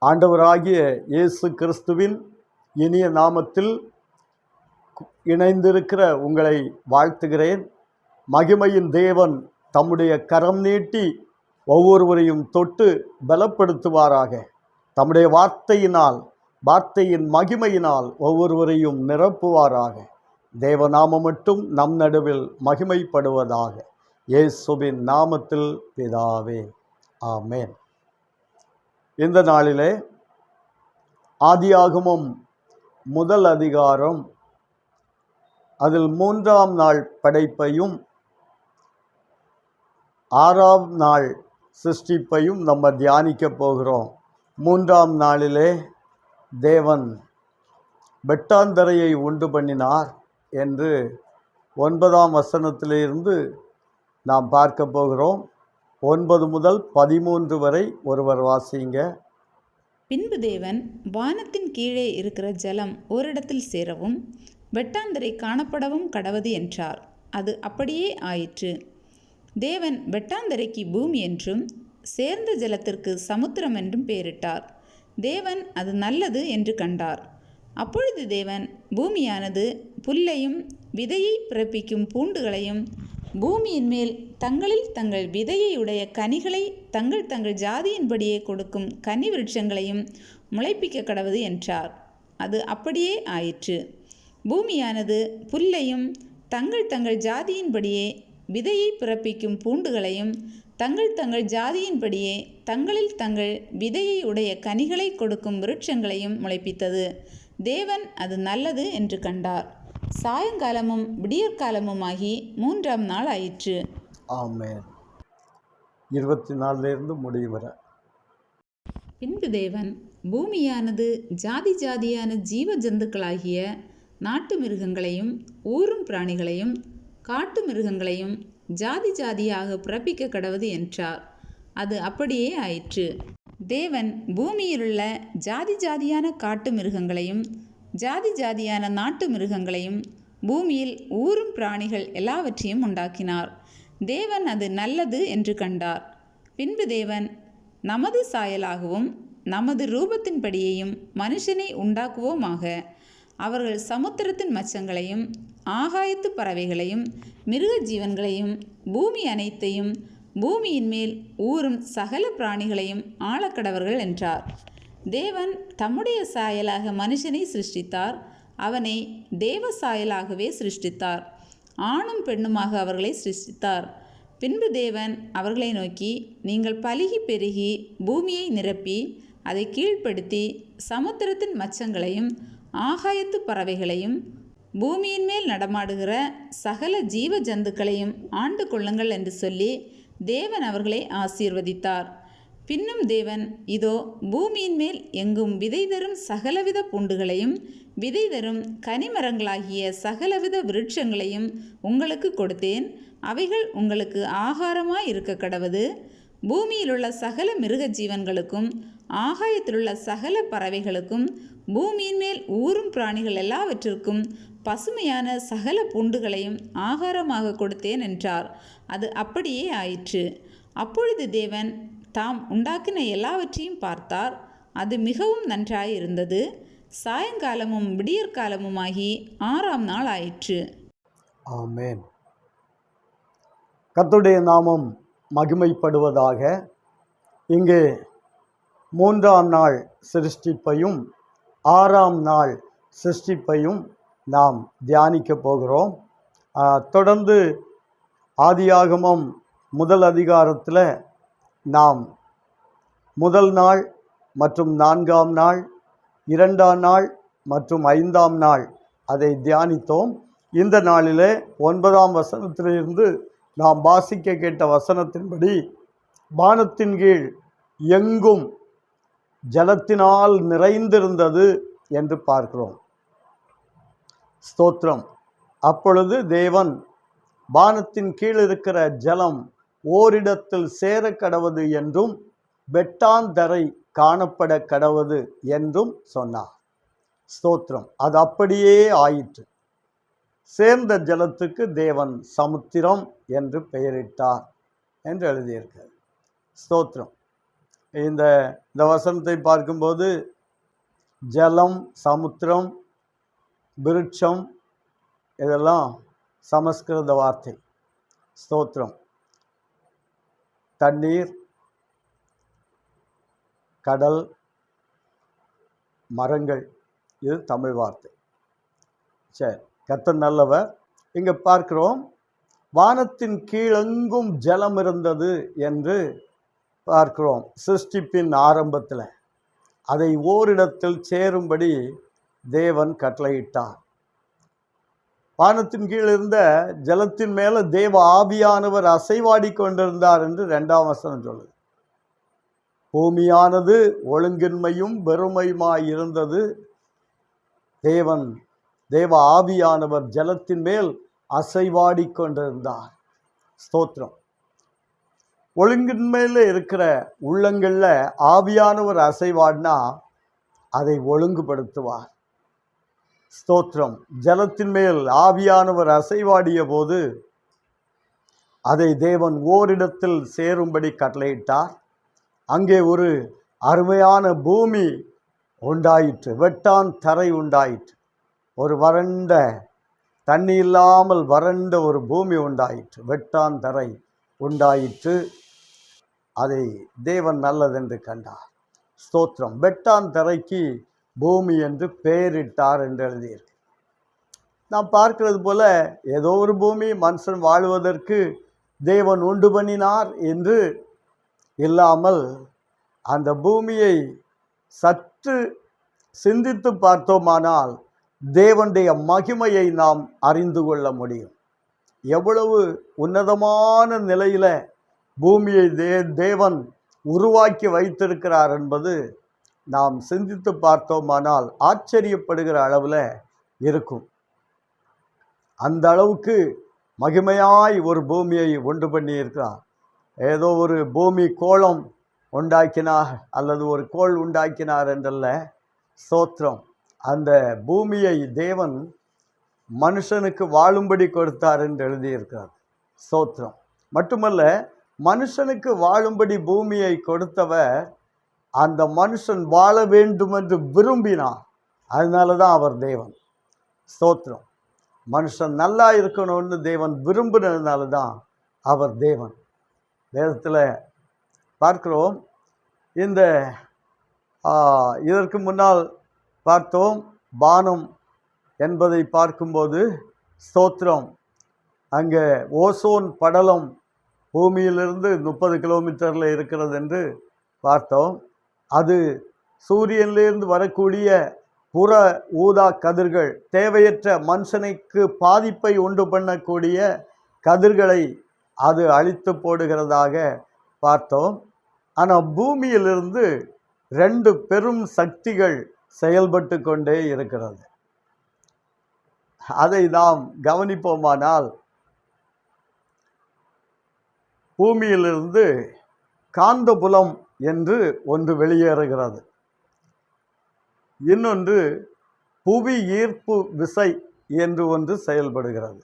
ஆண்டவராகிய இயேசு கிறிஸ்துவின் இனிய நாமத்தில் இணைந்திருக்கிற உங்களை வாழ்த்துகிறேன். மகிமையின் தேவன் தம்முடைய கரம் நீட்டி ஒவ்வொருவரையும் தொட்டு பலப்படுத்துவாராக. தம்முடைய வார்த்தையின் மகிமையினால் ஒவ்வொருவரையும் நிரப்புவாராக. தேவநாமம் மட்டும் நம் நடுவில் மகிமைப்படுவதாக. இயேசுவின் நாமத்தில் பிதாவே, ஆமென். இந்த நாளிலே ஆதியாகமம் முதல் அதிகாரம், அதில் 3ஆம் நாள் படைப்பையும் 6ஆம் நாள் சிருஷ்டிப்பையும் நம்ம தியானிக்க போகிறோம். 3ஆம் நாளிலே தேவன் வெட்டாந்தரையை உண்டு பண்ணினார் என்று 9ஆம் வசனத்திலிருந்து நாம் பார்க்க போகிறோம். 9 முதல் 13 வரை ஒருவர் வாசிங்க. பின்பு தேவன் வானத்தின் கீழே இருக்கிற ஜலம் ஓரிடத்தில் சேரவும் வெட்டாந்தரை காணப்படவும் கடவது என்றார். அது அப்படியே ஆயிற்று. தேவன் வெட்டாந்தரைக்கு பூமி என்றும் சேர்ந்த ஜலத்திற்கு சமுத்திரம் என்றும் பெயரிட்டார். தேவன் அது நல்லது என்று கண்டார். அப்பொழுது தேவன் பூமியானது புல்லையும் விதையை பிறப்பிக்கும் பூண்டுகளையும் பூமியின் மேல் தங்களில் தங்கள் விதையை உடைய கனிகளை தங்கள் தங்கள் ஜாதியின்படியே கொடுக்கும் கனி விருட்சங்களையும் முளைப்பிக்க கடவது என்றார். அது அப்படியே ஆயிற்று. பூமியானது புல்லையும் தங்கள் தங்கள் ஜாதியின்படியே விதையை பிறப்பிக்கும் பூண்டுகளையும் தங்கள் தங்கள் ஜாதியின்படியே தங்களில் தங்கள் விதையை உடைய கனிகளை கொடுக்கும் விருட்சங்களையும் முளைப்பித்தது. தேவன் அது நல்லது என்று கண்டார். சாயங்காலமும் விடியற்காலமுமாகி 3ஆம் நாள் ஆயிற்று. ஆமென். 24 முடியும் வரை. பின்பு தேவன் பூமியானது ஜாதி ஜாதியான ஜீவ ஜந்துக்களாகிய நாட்டு மிருகங்களையும் ஊரும் பிராணிகளையும் காட்டு மிருகங்களையும் ஜாதி ஜாதியாக பிறப்பிக்க கடவது என்றார். அது அப்படியே ஆயிற்று. தேவன் பூமியிலுள்ள ஜாதி ஜாதியான காட்டு மிருகங்களையும் ஜாதி ஜாதியான நாட்டு மிருகங்களையும் பூமியில் ஊரும் பிராணிகள் எல்லாவற்றையும் உண்டாக்கினார். தேவன் அது நல்லது என்று கண்டார். பின்பு தேவன் நமது சாயலாகவும் நமது ரூபத்தின்படியேயும் மனுஷனை உண்டாக்குவோமாக. அவர்கள் சமுத்திரத்தின் மச்சங்களையும் ஆகாயத்து பறவைகளையும் மிருக ஜீவன்களையும் பூமி அனைத்தையும் பூமியின் மேல் ஊறும் சகல பிராணிகளையும் ஆளக்கடவர்கள் என்றார். தேவன் தம்முடைய சாயலாக மனுஷனை சிருஷ்டித்தார். அவனை தேவ சாயலாகவே சிருஷ்டித்தார். ஆணும் பெண்ணுமாக அவர்களை சிருஷ்டித்தார். பின்பு தேவன் அவர்களை நோக்கி, நீங்கள் பலுகி பெருகி பூமியை நிரப்பி அதை கீழ்ப்படுத்தி சமுத்திரத்தின் மச்சங்களையும் ஆகாயத்து பறவைகளையும் பூமியின் மேல் நடமாடுகிற சகல ஜீவ ஜந்துக்களையும் ஆண்டு கொள்ளுங்கள் என்று சொல்லி தேவன் அவர்களை ஆசீர்வதித்தார். பின்னும் தேவன், இதோ பூமியின் மேல் எங்கும் விதை தரும் சகலவித பூண்டுகளையும் விதை தரும் கனிமரங்களாகிய சகலவித விருட்சங்களையும் உங்களுக்கு கொடுத்தேன். அவைகள் உங்களுக்கு ஆகாரமாய் இருக்க கடவது. பூமியிலுள்ள சகல மிருக ஜீவன்களுக்கும் ஆகாயத்திலுள்ள சகல பறவைகளுக்கும் பூமியின் மேல் ஊறும் பிராணிகள் எல்லாவற்றிற்கும் பசுமையான சகல பூண்டுகளையும் ஆகாரமாக கொடுத்தேன் என்றார். அது அப்படியே ஆயிற்று. அப்பொழுது தேவன் தாம் உண்டாக்கின எல்லாவற்றையும் பார்த்தார். அது மிகவும் நன்றாயிருந்தது. சாயங்காலமும் விடியற்காலமுமாகி 6ஆம் நாள் ஆயிற்று. ஆமென். கர்த்தருடைய நாமம் மகிமைப்படுவதாக. இங்கே 3ஆம் நாள் சிருஷ்டிப்பையும் 6ஆம் நாள் சிருஷ்டிப்பையும் நாம் தியானிக்க போகிறோம். தொடர்ந்து ஆதியாகமம் முதல் அதிகாரத்தில் நாம் முதல் நாள் மற்றும் 4ஆம் நாள், 2ஆம் நாள் மற்றும் 5ஆம் நாள் அதை தியானித்தோம். இந்த நாளிலே 9ஆம் வசனத்திலிருந்து நாம் வாசிக்க கேட்ட வசனத்தின்படி வானத்தின் கீழ் எங்கும் ஜலத்தினால் நிறைந்திருந்தது என்று பார்க்கிறோம். ஸ்தோத்திரம். அப்பொழுது தேவன் வானத்தின் கீழ் இருக்கிற ஜலம் ஓரிடத்தில் சேர கடவது என்றும் வெட்டாந்தரை காணப்பட கடவது என்றும் சொன்னார். ஸ்தோத்திரம். அது அப்படியே ஆயிற்று. சேர்ந்த ஜலத்துக்கு தேவன் சமுத்திரம் என்று பெயரிட்டார் என்று எழுதியிருக்கிறது. ஸ்தோத்திரம். இந்த இந்த வசனத்தை பார்க்கும்போது ஜலம், சமுத்திரம், விருட்சம் இதெல்லாம் சமஸ்கிருத வார்த்தை. ஸ்தோத்திரம். தண்ணீர், கடல், மரங்கள், இது தமிழ் வார்த்தை. சரி, கர்த்தர் நல்லவர். இங்கே பார்க்கிறோம், வானத்தின் கீழெங்கும் ஜலம் இருந்தது என்று பார்க்கிறோம். சிருஷ்டிப்பின் ஆரம்பத்தில் அதை ஓரிடத்தில் சேரும்படி தேவன் கட்டளையிட்டார். வானத்தின் கீழ் இருந்த ஜலத்தின் மேலே தேவ ஆவியானவர் அசைவாடி கொண்டிருந்தார் என்று 2ஆம் வசனம் சொல்லுது. பூமியானது ஒழுங்கின்மையும் வெறுமையுமாய் இருந்தது. தேவ ஆவியானவர் ஜலத்தின் மேல் அசைவாடி கொண்டிருந்தார். ஸ்தோத்திரம். ஒழுங்கின்மையில் இருக்கிற உள்ளங்களில் ஆவியானவர் அசைவாடினா அதை ஒழுங்குபடுத்துவார். ஸ்தோத்திரம். ஜலத்தின் மேல் ஆவியானவர் அசைவாடிய போது அதை தேவன் ஓரிடத்தில் சேரும்படி கட்டளையிட்டார். அங்கே ஒரு அருமையான பூமி உண்டாயிற்று, வெட்டான் தரை உண்டாயிற்று. ஒரு வறண்ட, தண்ணி இல்லாமல் வறண்ட ஒரு பூமி உண்டாயிற்று, வெட்டான் தரை உண்டாயிற்று. அதை தேவன் நல்லதென்று கண்டார். ஸ்தோத்திரம். வெட்டான் தரைக்கு பூமி என்று பெயரிட்டார் என்று எழுதியிருக்கு. நாம் பார்க்கிறது போல ஏதோ ஒரு பூமி மனுஷன் வாழ்வதற்கு தேவன் உண்டு பண்ணினார் என்று இல்லாமல், அந்த பூமியை சற்று சிந்தித்து பார்த்தோமானால் தேவனுடைய மகிமையை நாம் அறிந்து கொள்ள முடியும். எவ்வளவு உன்னதமான நிலையில் பூமியை தேவன் உருவாக்கி வைத்திருக்கிறார் என்பது நாம் சிந்தித்து பார்த்தோமானால் ஆச்சரியப்படுகிற அளவில் இருக்கும். அந்த அளவுக்கு மகிமையாய் ஒரு பூமியை உண்டு பண்ணி இருக்கிறார். ஏதோ ஒரு பூமி கோளம் உண்டாக்கினார் அல்லது ஒரு கோள் உண்டாக்கினார் என்றல்ல. ஸ்தோத்திரம். அந்த பூமியை தேவன் மனுஷனுக்கு வாழும்படி கொடுத்தார் என்று எழுதியிருக்கிறார். ஸ்தோத்திரம். மட்டுமல்ல, மனுஷனுக்கு வாழும்படி பூமியை கொடுத்தவர் அந்த மனுஷன் வாழ வேண்டும் என்று விரும்பினார். அதனால தான் அவர் தேவன். ஸ்தோத்திரம். மனுஷன் நல்லா இருக்கணும்னு தேவன் விரும்பினதுனால தான் அவர் தேவன். வேதத்தில் பார்க்கிறோம். இதற்கு முன்னால் பார்த்தோம், வானம் என்பதை பார்க்கும்போது ஸ்தோத்திரம், அங்கே ஓசோன் படலம் பூமியிலிருந்து 30 கிலோமீட்டரில் இருக்கிறது என்று பார்த்தோம். அது சூரியனிலிருந்து வரக்கூடிய புற ஊதா கதிர்கள், தேவையற்ற மனுஷனுக்கு பாதிப்பை உண்டு பண்ணக்கூடிய கதிர்களை அது அழித்து போடுகிறதாக பார்த்தோம். ஆனால் பூமியிலிருந்து 2 பெரும் சக்திகள் செயல்பட்டு கொண்டே இருக்கிறது. அதை நாம் கவனிப்போமானால், பூமியிலிருந்து காந்தபுலம் என்று ஒன்று வெளியேறுகிறது, இன்னொன்று புவி ஈர்ப்பு விசை என்று ஒன்று செயல்படுகிறது.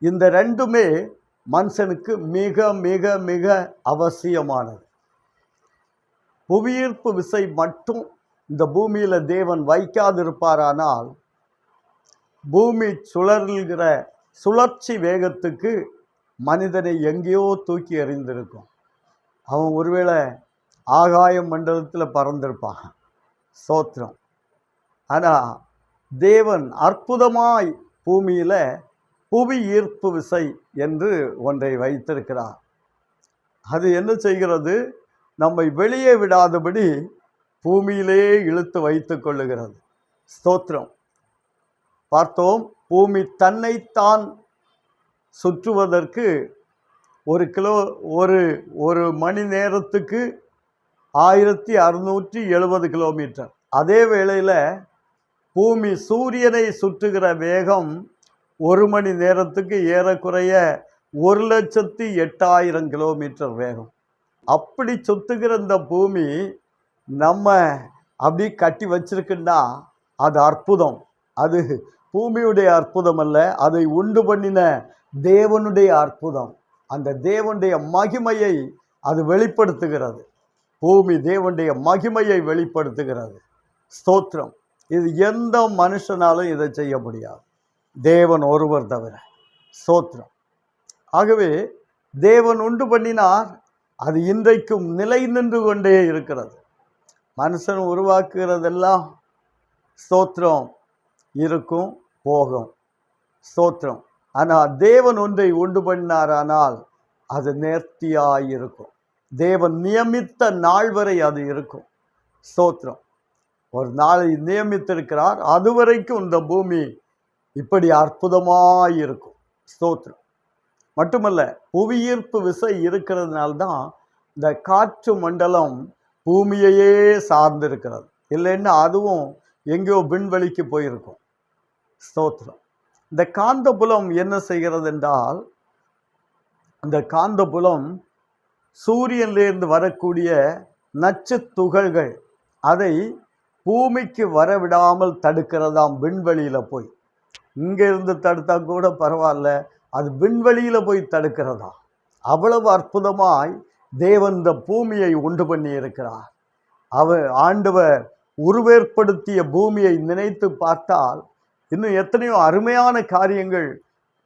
இந்த ரெண்டுமே மனுஷனுக்கு மிக மிக மிக அவசியமானது. புவியீர்ப்பு விசை மட்டும் இந்த பூமியில் தேவன் வைக்காதிருப்பாரானால் பூமி சுழல்கிற சுழற்சி வேகத்துக்கு மனிதனை எங்கேயோ தூக்கி எறிந்திருக்கும். அவன் ஒருவேளை ஆகாய மண்டலத்தில் பறந்திருப்பான். ஸ்தோத்திரம். ஆனால் தேவன் அற்புதமாய் பூமியில் புவி ஈர்ப்பு விசை என்று ஒன்றை வைத்திருக்கிறார். அது என்ன செய்கிறது? நம்மை வெளியே விடாதபடி பூமியிலே இழுத்து வைத்து கொள்ளுகிறது. ஸ்தோத்திரம். பார்த்தோம், பூமி தன்னைத்தான் சுற்றுவதற்கு ஒரு மணி நேரத்துக்கு 1670 கிலோமீட்டர். அதே வேளையில் பூமி சூரியனை சுற்றுகிற வேகம் 1 மணி நேரத்துக்கு ஏறக்குறைய 1,08,000 கிலோமீட்டர் வேகம். அப்படி சுற்றுகிற இந்த பூமி நம்ம அப்படி கட்டி வச்சிருக்குன்னா அது அற்புதம். அது பூமியுடைய அற்புதம் அல்ல, அதை உண்டு பண்ணின தேவனுடைய அற்புதம். அந்த தேவனுடைய மகிமையை அது வெளிப்படுத்துகிறது. பூமி தேவனுடைய மகிமையை வெளிப்படுத்துகிறது. ஸ்தோத்திரம். இது எந்த மனுஷனாலும் இதை செய்ய முடியாது, தேவன் ஒருவர் தவிர. ஸ்தோத்திரம். ஆகவே தேவன் உண்டு பண்ணினார், அது இன்றைக்கும் நிலை நின்று கொண்டே இருக்கிறது. மனுஷன் உருவாக்குகிறதெல்லாம் ஸ்தோத்திரம் இருக்கும், போகும். ஸ்தோத்திரம். ஆனால் தேவன் ஒன்றை உண்டு பண்ணினார், ஆனால் அது நேர்த்தியாயிருக்கும். தேவன் நியமித்த நாள் வரை அது இருக்கும். ஸ்தோத்திரம். ஒரு நாளை நியமித்திருக்கிறார், அதுவரைக்கும் இந்த பூமி இப்படி அற்புதமாயிருக்கும். ஸ்தோத்திரம். மட்டுமல்ல, புவியீர்ப்பு விசை இருக்கிறதுனால்தான் இந்த காற்று மண்டலம் பூமியையே சார்ந்திருக்கிறது. இல்லைன்னா அதுவும் எங்கேயோ விண்வெளிக்கு போயிருக்கும். ஸ்தோத்திரம். இந்த காந்தபுலம் என்ன செய்கிறது என்றால், இந்த காந்தபுலம் சூரியனிலிருந்து வரக்கூடிய நச்சு துகள்கள் அதை பூமிக்கு வரவிடாமல் தடுக்கிறதாம். விண்வெளியில் போய், இங்கே இருந்து தடுத்தா கூட பரவாயில்ல, அது விண்வெளியில் போய் தடுக்கிறதா. அவ்வளவு அற்புதமாய் தேவன் இந்த பூமியை உண்டு பண்ணி இருக்கிறார். ஆண்டவர் உருவேற்படுத்திய பூமியை நினைத்து பார்த்தால் இன்னும் எத்தனையோ அருமையான காரியங்கள்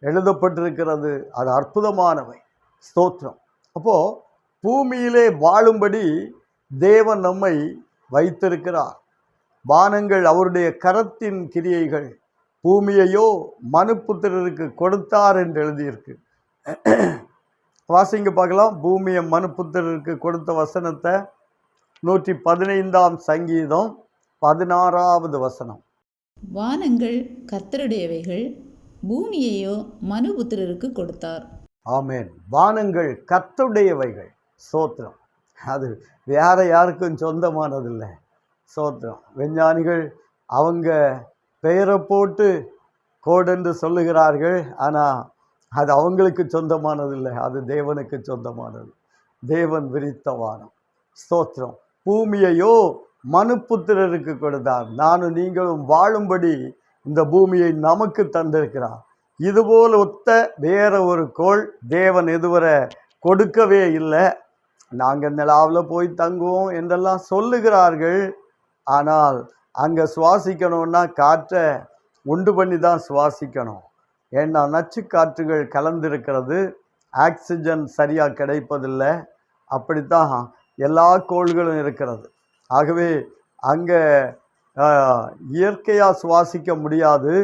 எழுதப்பட்டிருக்கிறது. அது அற்புதமானவை. ஸ்தோத்திரம். அப்போது பூமியிலே வாழும்படி தேவன் நம்மை வைத்திருக்கிறார். வானங்கள் அவருடைய கரத்தின் கிரியைகள், பூமியையோ மனுப்புத்திரருக்கு கொடுத்தார் என்று எழுதியிருக்கு. வாசிங்க பார்க்கலாம். பூமியை மனுப்புத்திரருக்கு கொடுத்த வசனத்தை 115ஆம் சங்கீதம் 16வது வசனம். வானங்கள் கர்த்தருடையவைகள், பூமியையோ மனுபுத்திரருக்கு கொடுத்தார். ஆமென். வானங்கள் கர்த்தருடையவைகள். ஸ்தோத்திரம். அது வேற யாருக்கும் சொந்தமானதில்லை. ஸ்தோத்திரம். விஞ்ஞானிகள் அவங்க பெயரை போட்டு கோடென்று சொல்லுகிறார்கள், ஆனால் அது அவங்களுக்கு சொந்தமானதில்லை, அது தேவனுக்கு சொந்தமானது. தேவன் விரித்த வானம். ஸ்தோத்திரம். பூமியையோ மனுப்புத்திரருக்கு கொடுத்தார். நானும் நீங்களும் வாழும்படி இந்த பூமியை நமக்கு தந்திருக்கிறார். இதுபோல் ஒத்த வேற ஒரு கோள் தேவன் இதுவரை கொடுக்கவே இல்லை. நாங்கள் நிலாவில் போய் தங்குவோம் என்றெல்லாம் சொல்லுகிறார்கள். ஆனால் அங்கே சுவாசிக்கணும்னா காற்றை உண்டு பண்ணி தான் சுவாசிக்கணும். ஏன்னா நச்சு காற்றுகள் கலந்திருக்கிறது, ஆக்சிஜன் சரியாக கிடைப்பதில்லை. அப்படித்தான் எல்லா கோள்களும் இருக்கிறது. ஆகவே அங்கே இயற்கையாக சுவாசிக்க முடியாது,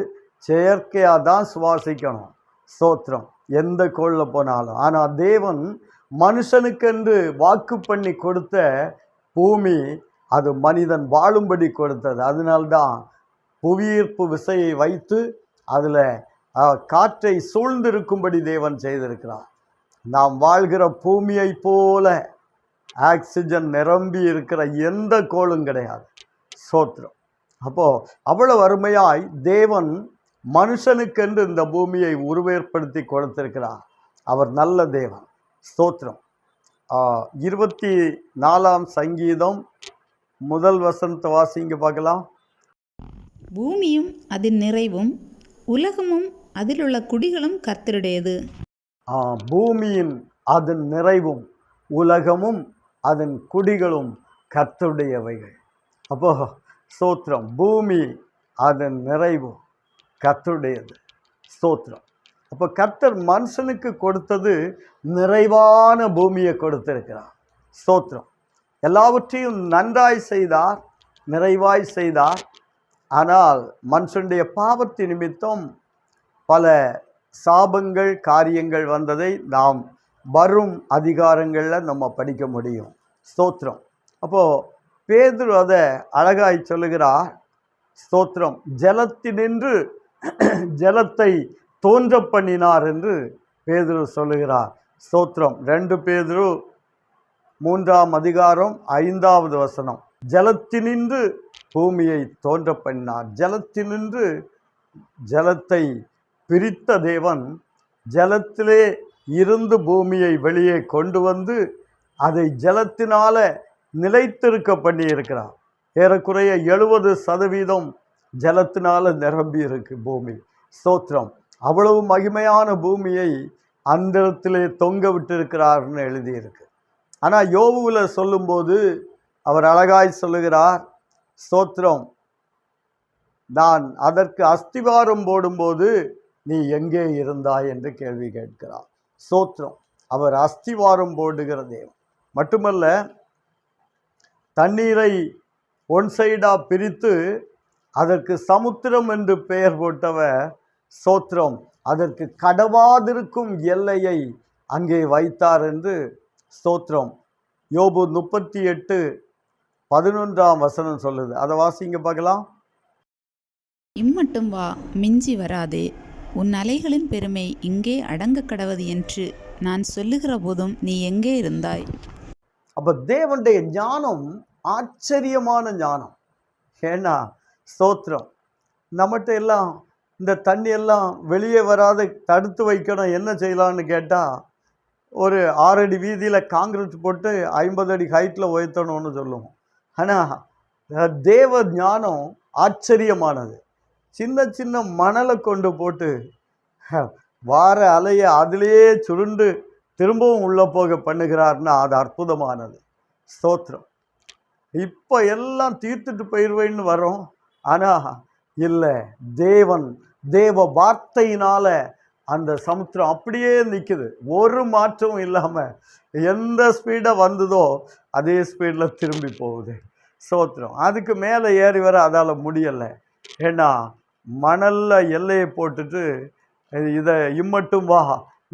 செயற்கையாக தான் சுவாசிக்கணும். ஸ்தோத்திரம். எந்த கோளில் போனாலும். ஆனால் தேவன் மனுஷனுக்கென்று வாக்கு பண்ணி கொடுத்த பூமி, அது மனிதன் வாழும்படி கொடுத்தது. அதனால்தான் புவியீர்ப்பு விசையை வைத்து அதில் காற்றை சூழ்ந்திருக்கும்படி தேவன் செய்திருக்கிறார். நாம் வாழ்கிற பூமியை போல ஆக்சிஜன் நிரம்பி இருக்கிற எந்த கோளும் கிடையாது. ஸ்தோத்திரம். அப்போது அவ்வளவு அருமையாய் தேவன் மனுஷனுக்கென்று இந்த பூமியை உருவேற்படுத்தி கொடுத்திருக்கிறார். அவர் நல்ல தேவன். ஸ்தோத்திரம். 24ஆம் சங்கீதம் 1 வசனத்தை வாசிங்க பார்க்கலாம். பூமியும் அதன் நிறைவும் உலகமும் அதிலுள்ள குடிகளும் கர்த்தருடையது. பூமியின் அதன் நிறைவும் உலகமும் அதன் குடிகளும் கர்த்தருடையவைகள். அப்போ ஸ்தோத்திரம். பூமி அதன் நிறைவும் கர்த்தருடையது. ஸ்தோத்திரம். அப்போ கர்த்தர் மனுஷனுக்கு கொடுத்தது நிறைவான பூமியை கொடுத்திருக்கிறார். ஸ்தோத்திரம். எல்லாவற்றையும் நன்றாய் செய்தார், நிறைவாய் செய்தார். ஆனால் மனுஷனுடைய பாவத்தின் நிமித்தம் பல சாபங்கள் காரியங்கள் வந்ததை நாம் வரும் அதிகாரங்களில் நம்ம படிக்க முடியும். ஸ்தோத்திரம். அப்போது பேதுரு அதை அழகாய் சொல்லுகிறார். ஸ்தோத்திரம். ஜலத்தினின்று ஜலத்தை தோன்ற பண்ணினார் என்று பேதுரு சொல்லுகிறார். ஸ்தோத்திரம். 2 பேதுரு 3ஆம் அதிகாரம் 5வது வசனம். ஜலத்தினின்று பூமியை தோன்ற பண்ணினார். ஜலத்தினின்று ஜலத்தை பிரித்த தேவன் ஜலத்திலே இருந்து பூமியை வெளியே கொண்டு வந்து அதை ஜலத்தினால நிலைத்திருக்க பண்ணி இருக்கிறார். ஏறக்குறைய 70% ஜலத்தினால நிரம்பி இருக்கு பூமி. ஸ்தோத்திரம். அவ்வளவு மகிமையான பூமியை அந்த இடத்திலே தொங்க விட்டிருக்கிறார்னு எழுதியிருக்கு. ஆனால் யோபுவில் சொல்லும்போது அவர் அழகாய் சொல்லுகிறார், ஸ்தோத்திரம், நான் அதற்கு அஸ்திவாரம் போடும்போது நீ எங்கே இருந்தாய் என்று கேள்வி கேட்கிறார். ஸ்தோத்திரம், அவர் அஸ்திவாரம் போடுகிற தேவன் மட்டுமல்ல, தண்ணீரை ஒன் சைடாக பிரித்து அதற்கு சமுத்திரம் என்று பெயர் போட்டவர். ஸ்தோத்திரம், அதற்கு கடவாதிருக்கும் எல்லையை அங்கே வைத்தார் என்று ஸ்தோத்திரம் யோபு 38:11 சொல்லுது. அதை வாசிங்க பார்க்கலாம். இம்மட்டும் வா, மிஞ்சி வராதே, உன் அலைகளின் பெருமை இங்கே அடங்க கடவது என்று நான் சொல்லுகிற போதும் நீ எங்கே இருந்தாய். அப்போ தேவனுடைய ஞானம் ஆச்சரியமான ஞானம். ஏன்னா ஸ்தோத்திரம், நம்மகிட்ட எல்லாம் இந்த தண்ணி எல்லாம் வெளியே வராத தடுத்து வைக்கணும், என்ன செய்யலான்னு கேட்டால் ஒரு 6 அடி வீதியில் காங்கிரீட் போட்டு 50 அடி ஹைட்டில் உயர்த்தணும்னு சொல்லுவோம். ஆனால் தேவ ஞானம் ஆச்சரியமானது. சின்ன சின்ன மணலை கொண்டு போட்டு வார அலையை அதிலேயே சுருண்டு திரும்பவும் உள்ளே போக பண்ணுகிறார்னா அது அற்புதமானது. ஸ்தோத்திரம். இப்போ எல்லாம் தீர்த்துட்டு போயிடுவேன்னு வரோம், ஆனால் இல்லை, தேவ வார்த்தையினால் அந்த சமுத்திரம் அப்படியே நிற்குது, ஒரு மாற்றமும் இல்லாமல். எந்த ஸ்பீடாக வந்ததோ அதே ஸ்பீடில் திரும்பி போகுது. ஸ்தோத்திரம். அதுக்கு மேலே ஏறி வர அதால் முடியலை. ஏன்னா மணலில் எல்லையை போட்டுட்டு இதை இம்மட்டும் வா,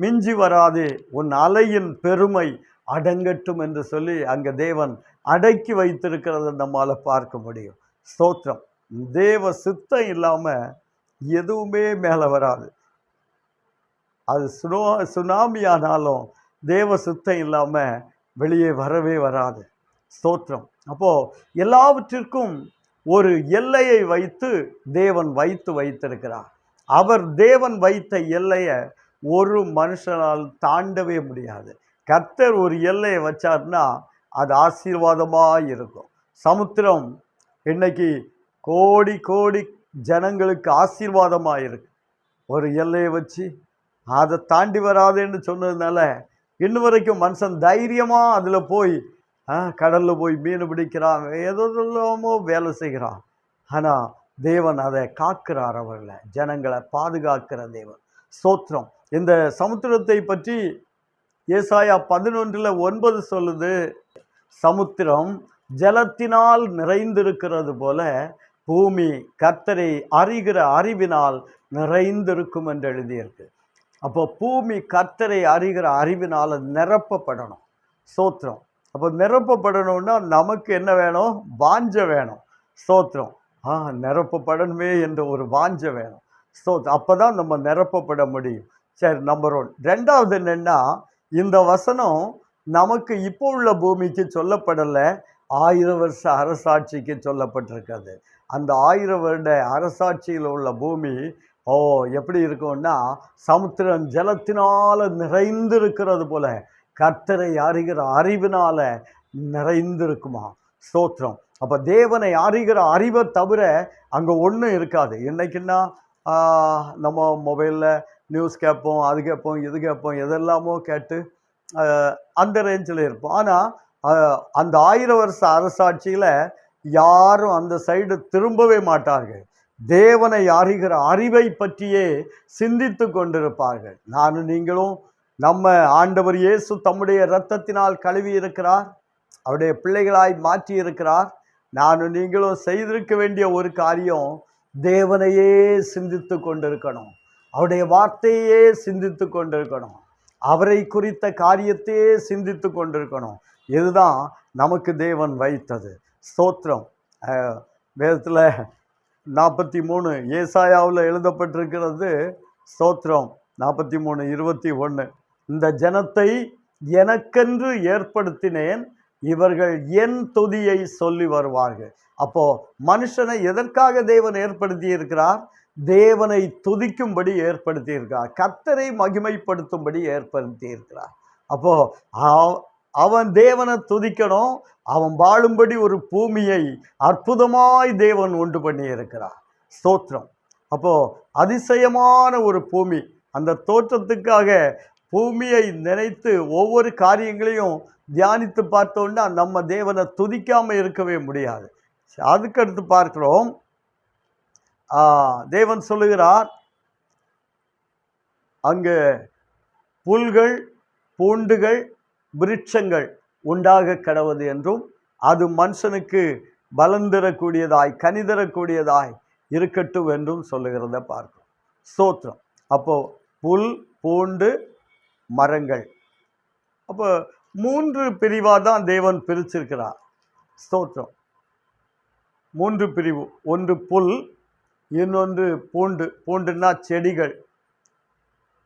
மிஞ்சி வராதே, உன் அலையின் பெருமை அடங்கட்டும் என்று சொல்லி அங்கே தேவன் அடக்கி வைத்திருக்கிறத நம்மால் பார்க்க முடியும். ஸ்தோத்திரம். தேவ சித்தம் இல்லாமல் எதுவுமே மேலே வராது. அது சுனாமி ஆனாலும் தேவ சித்தம் இல்லாமல் வெளியே வரவே வராது. ஸ்தோத்திரம். அப்போது எல்லாவற்றிற்கும் ஒரு எல்லையை வைத்து தேவன் வைத்திருக்கிறார். அவர் தேவன் வைத்த எல்லையை ஒரு மனுஷனால் தாண்டவே முடியாது. கர்த்தர் ஒரு எல்லையை வச்சார்னா அது ஆசீர்வாதமாக இருக்கும். சமுத்திரம் இன்னைக்கு கோடி கோடி ஜனங்களுக்கு ஆசீர்வாதமாக இருக்கு. ஒரு எல்லையை வச்சு அதை தாண்டி வராதுன்னு சொன்னதுனால இன்னும் வரைக்கும் மனுஷன் தைரியமாக அதில் போய் கடலில் போய் மீன் பிடிக்கிறான், எதெல்லாமோ வேலை செய்கிறான். ஆனால் தேவன் அதை காக்கிறார், அவர்களை ஜனங்களை பாதுகாக்கிற தேவன். ஸ்தோத்திரம். இந்த சமுத்திரத்தை பற்றி ஏசாயா 11:9 சொல்லுது, சமுத்திரம் ஜலத்தினால் நிறைந்திருக்கிறது போல பூமி கர்த்தரை அறிகிற அறிவினால் நிறைந்திருக்கும் என்று எழுதியிருக்கு. அப்போ பூமி கர்த்தரை அறிகிற அறிவினால் நிரப்பப்படணும். ஸ்தோத்திரம். அப்போ நிரப்பப்படணும்னா நமக்கு என்ன வேணும்? வாஞ்ச வேணும். ஸ்தோத்திரம். நிரப்பப்படணுமே என்ற ஒரு வாஞ்ச வேணும். ஸ்தோத்திரம். அப்போ தான் நம்ம நிரப்பப்பட முடியும். சரி, நம்பர் 1. ரெண்டாவது என்னென்னா, இந்த வசனம் நமக்கு இப்போ உள்ள பூமிக்கு சொல்லப்படலை, 1000 வருஷ அரசாட்சிக்கு சொல்லப்பட்டிருக்காது. அந்த 1000 வருட அரசாட்சியில் உள்ள பூமி எப்படி இருக்கும்னா, சமுத்திரம் ஜலத்தினால் நிறைந்திருக்கிறது போல கர்த்தரை அறிகிற அறிவினால நிறைந்திருக்குமா. ஸ்தோத்திரம். அப்போ தேவனை அறிகிற அறிவை தவிர அங்கே ஒன்றும் இருக்காது. இன்னைக்குன்னா நம்ம மொபைலில் நியூஸ் கேட்போம், அது கேட்போம், இது கேட்போம், எதெல்லாமோ கேட்டு அந்த ரேஞ்சில் இருப்போம். ஆனால் அந்த 1000 வருஷ அரசாட்சியில் யாரும் அந்த சைடு திரும்பவே மாட்டார்கள். தேவனை அறிகிற அறிவை பற்றியே சிந்தித்து கொண்டிருப்பார்கள். நானும் நீங்களும் நம்ம ஆண்டவர் இயேசு தம்முடைய இரத்தத்தினால் கழுவி இருக்கிறார், அவருடைய பிள்ளைகளாய் மாற்றி இருக்கிறார். நானும் நீங்களும் செய்திருக்க வேண்டிய ஒரு காரியம் தேவனையே சிந்தித்து கொண்டிருக்கணும், அவருடைய வார்த்தையே சிந்தித்து கொண்டிருக்கணும், அவரை குறித்த காரியத்தையே சிந்தித்து கொண்டிருக்கணும். இதுதான் நமக்கு தேவன் வைத்தது. ஸ்தோத்திரம். வேதத்தில் 43 ஏசாயாவில் எழுதப்பட்டிருக்கிறது. ஸ்தோத்திரம். 43:21. இந்த ஜனத்தை எனக்கென்று ஏற்படுத்தினேன், இவர்கள் என் துதியை சொல்லி வருவார்கள். அப்போ மனுஷனை எதற்காக தேவன் ஏற்படுத்தி இருக்கிறார்? தேவனை துதிக்கும்படி ஏற்படுத்தி இருக்கிறார், கர்த்தரை மகிமைப்படுத்தும்படி ஏற்படுத்தி இருக்கிறார். அப்போ அவன் தேவனை துதிக்கணும், அவன் வாழும்படி ஒரு பூமியை அற்புதமாய் தேவன் உண்டு பண்ணி இருக்கிறார். ஸ்தோத்திரம். அப்போ அதிசயமான ஒரு பூமி. அந்த தோற்றத்துக்காக பூமியை நினைத்து ஒவ்வொரு காரியங்களையும் தியானித்து பார்த்தோன்னா நம்ம தேவனை துதிக்காமல் இருக்கவே முடியாது. அதுக்கடுத்து பார்க்கிறோம், தேவன் சொல்லுகிறார், அங்கு புல்கள் பூண்டுகள் விருட்சங்கள் உண்டாக கடவது என்றும் அது மனுஷனுக்கு பலன் தரக்கூடியதாய் கனி தரக்கூடியதாய் இருக்கட்டும் என்றும் சொல்லுகிறத பார்க்கிறோம். ஸ்தோத்திரம். அப்போ புல் பூண்டு மரங்கள், அப்போ 3 பிரிவாக தான் தேவன் பிரிச்சிருக்கிறார். ஸ்தோத்திரம். 3 பிரிவு. ஒன்று புல், இன்னொன்று பூண்டு, பூண்டுன்னா செடிகள்,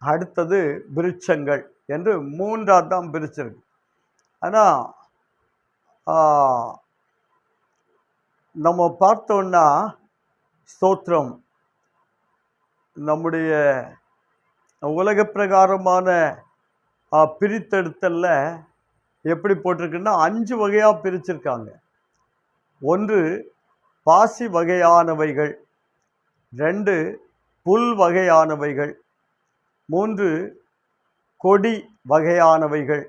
அடுத்தது விருட்சங்கள் என்று 3ஆக தான் பிரிச்சிருக்கு. ஆனால் நம்ம பார்த்தோன்னா ஸ்தோத்திரம், நம்முடைய உலக பிரகாரமான பிரித்தெடுத்தல்ல எப்படி போட்டிருக்குன்னா 5 வகையாக பிரிச்சிருக்காங்க. ஒன்று பாசி வகையானவைகள், 2 புல் வகையானவைகள், 3 கொடி வகையானவைகள்,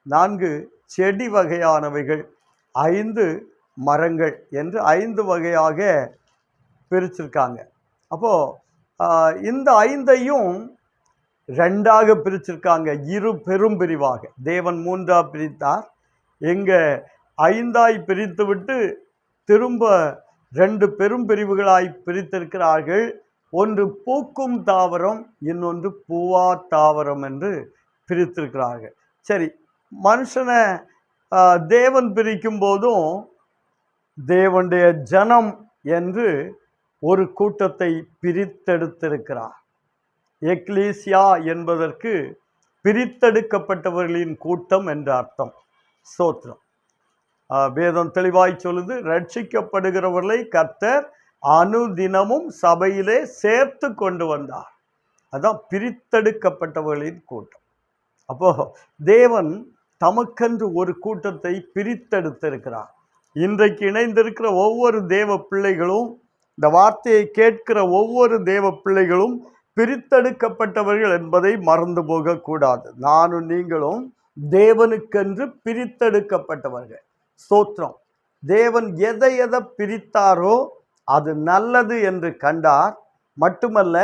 4 செடி வகையானவைகள், 5 மரங்கள் என்று 5 வகையாக பிரிச்சிருக்காங்க. அப்போது இந்த 5ஐயும் 2ஆக பிரிச்சிருக்காங்க, 2 பெரும் பிரிவாக. தேவன் 3ஆக பிரித்தார். எங்கே 5ஆய் பிரித்து விட்டு திரும்ப 2 பெரும் பிரிவுகளாய் பிரித்திருக்கிறார்கள். ஒன்று பூக்கும் தாவரம், இன்னொன்று பூவா தாவரம் என்று பிரித்திருக்கிறார்கள். சரி, மனுஷனை தேவன் பிரிக்கும் போதும் தேவனுடைய ஜனம் என்று ஒரு கூட்டத்தை பிரித்தெடுத்திருக்கிறார். எக்லீசியா என்பதற்கு பிரித்தெடுக்கப்பட்டவர்களின் கூட்டம் என்ற அர்த்தம். ஸ்தோத்திரம். வேதம் தெளிவாய் சொல்லுது, ரட்சிக்கப்படுகிறவர்களை கர்த்தர் அனுதினமும் சபையிலே சேர்த்து கொண்டு வந்தார். அதான் பிரித்தெடுக்கப்பட்டவர்களின் கூட்டம். அப்போ தேவன் தமக்கென்று ஒரு கூட்டத்தை பிரித்தெடுத்திருக்கிறார். இன்றைக்கு இணைந்திருக்கிற ஒவ்வொரு தேவ பிள்ளைகளும், இந்த வார்த்தையை கேட்கிற ஒவ்வொரு தேவ பிள்ளைகளும் பிரித்தெடுக்கப்பட்டவர்கள் என்பதை மறந்து போகக்கூடாது. நானும் நீங்களும் தேவனுக்கென்று பிரித்தெடுக்கப்பட்டவர்கள். ஸ்தோத்திரம். தேவன் எதை பிரித்தாரோ அது நல்லது என்று கண்டார். மட்டுமல்ல,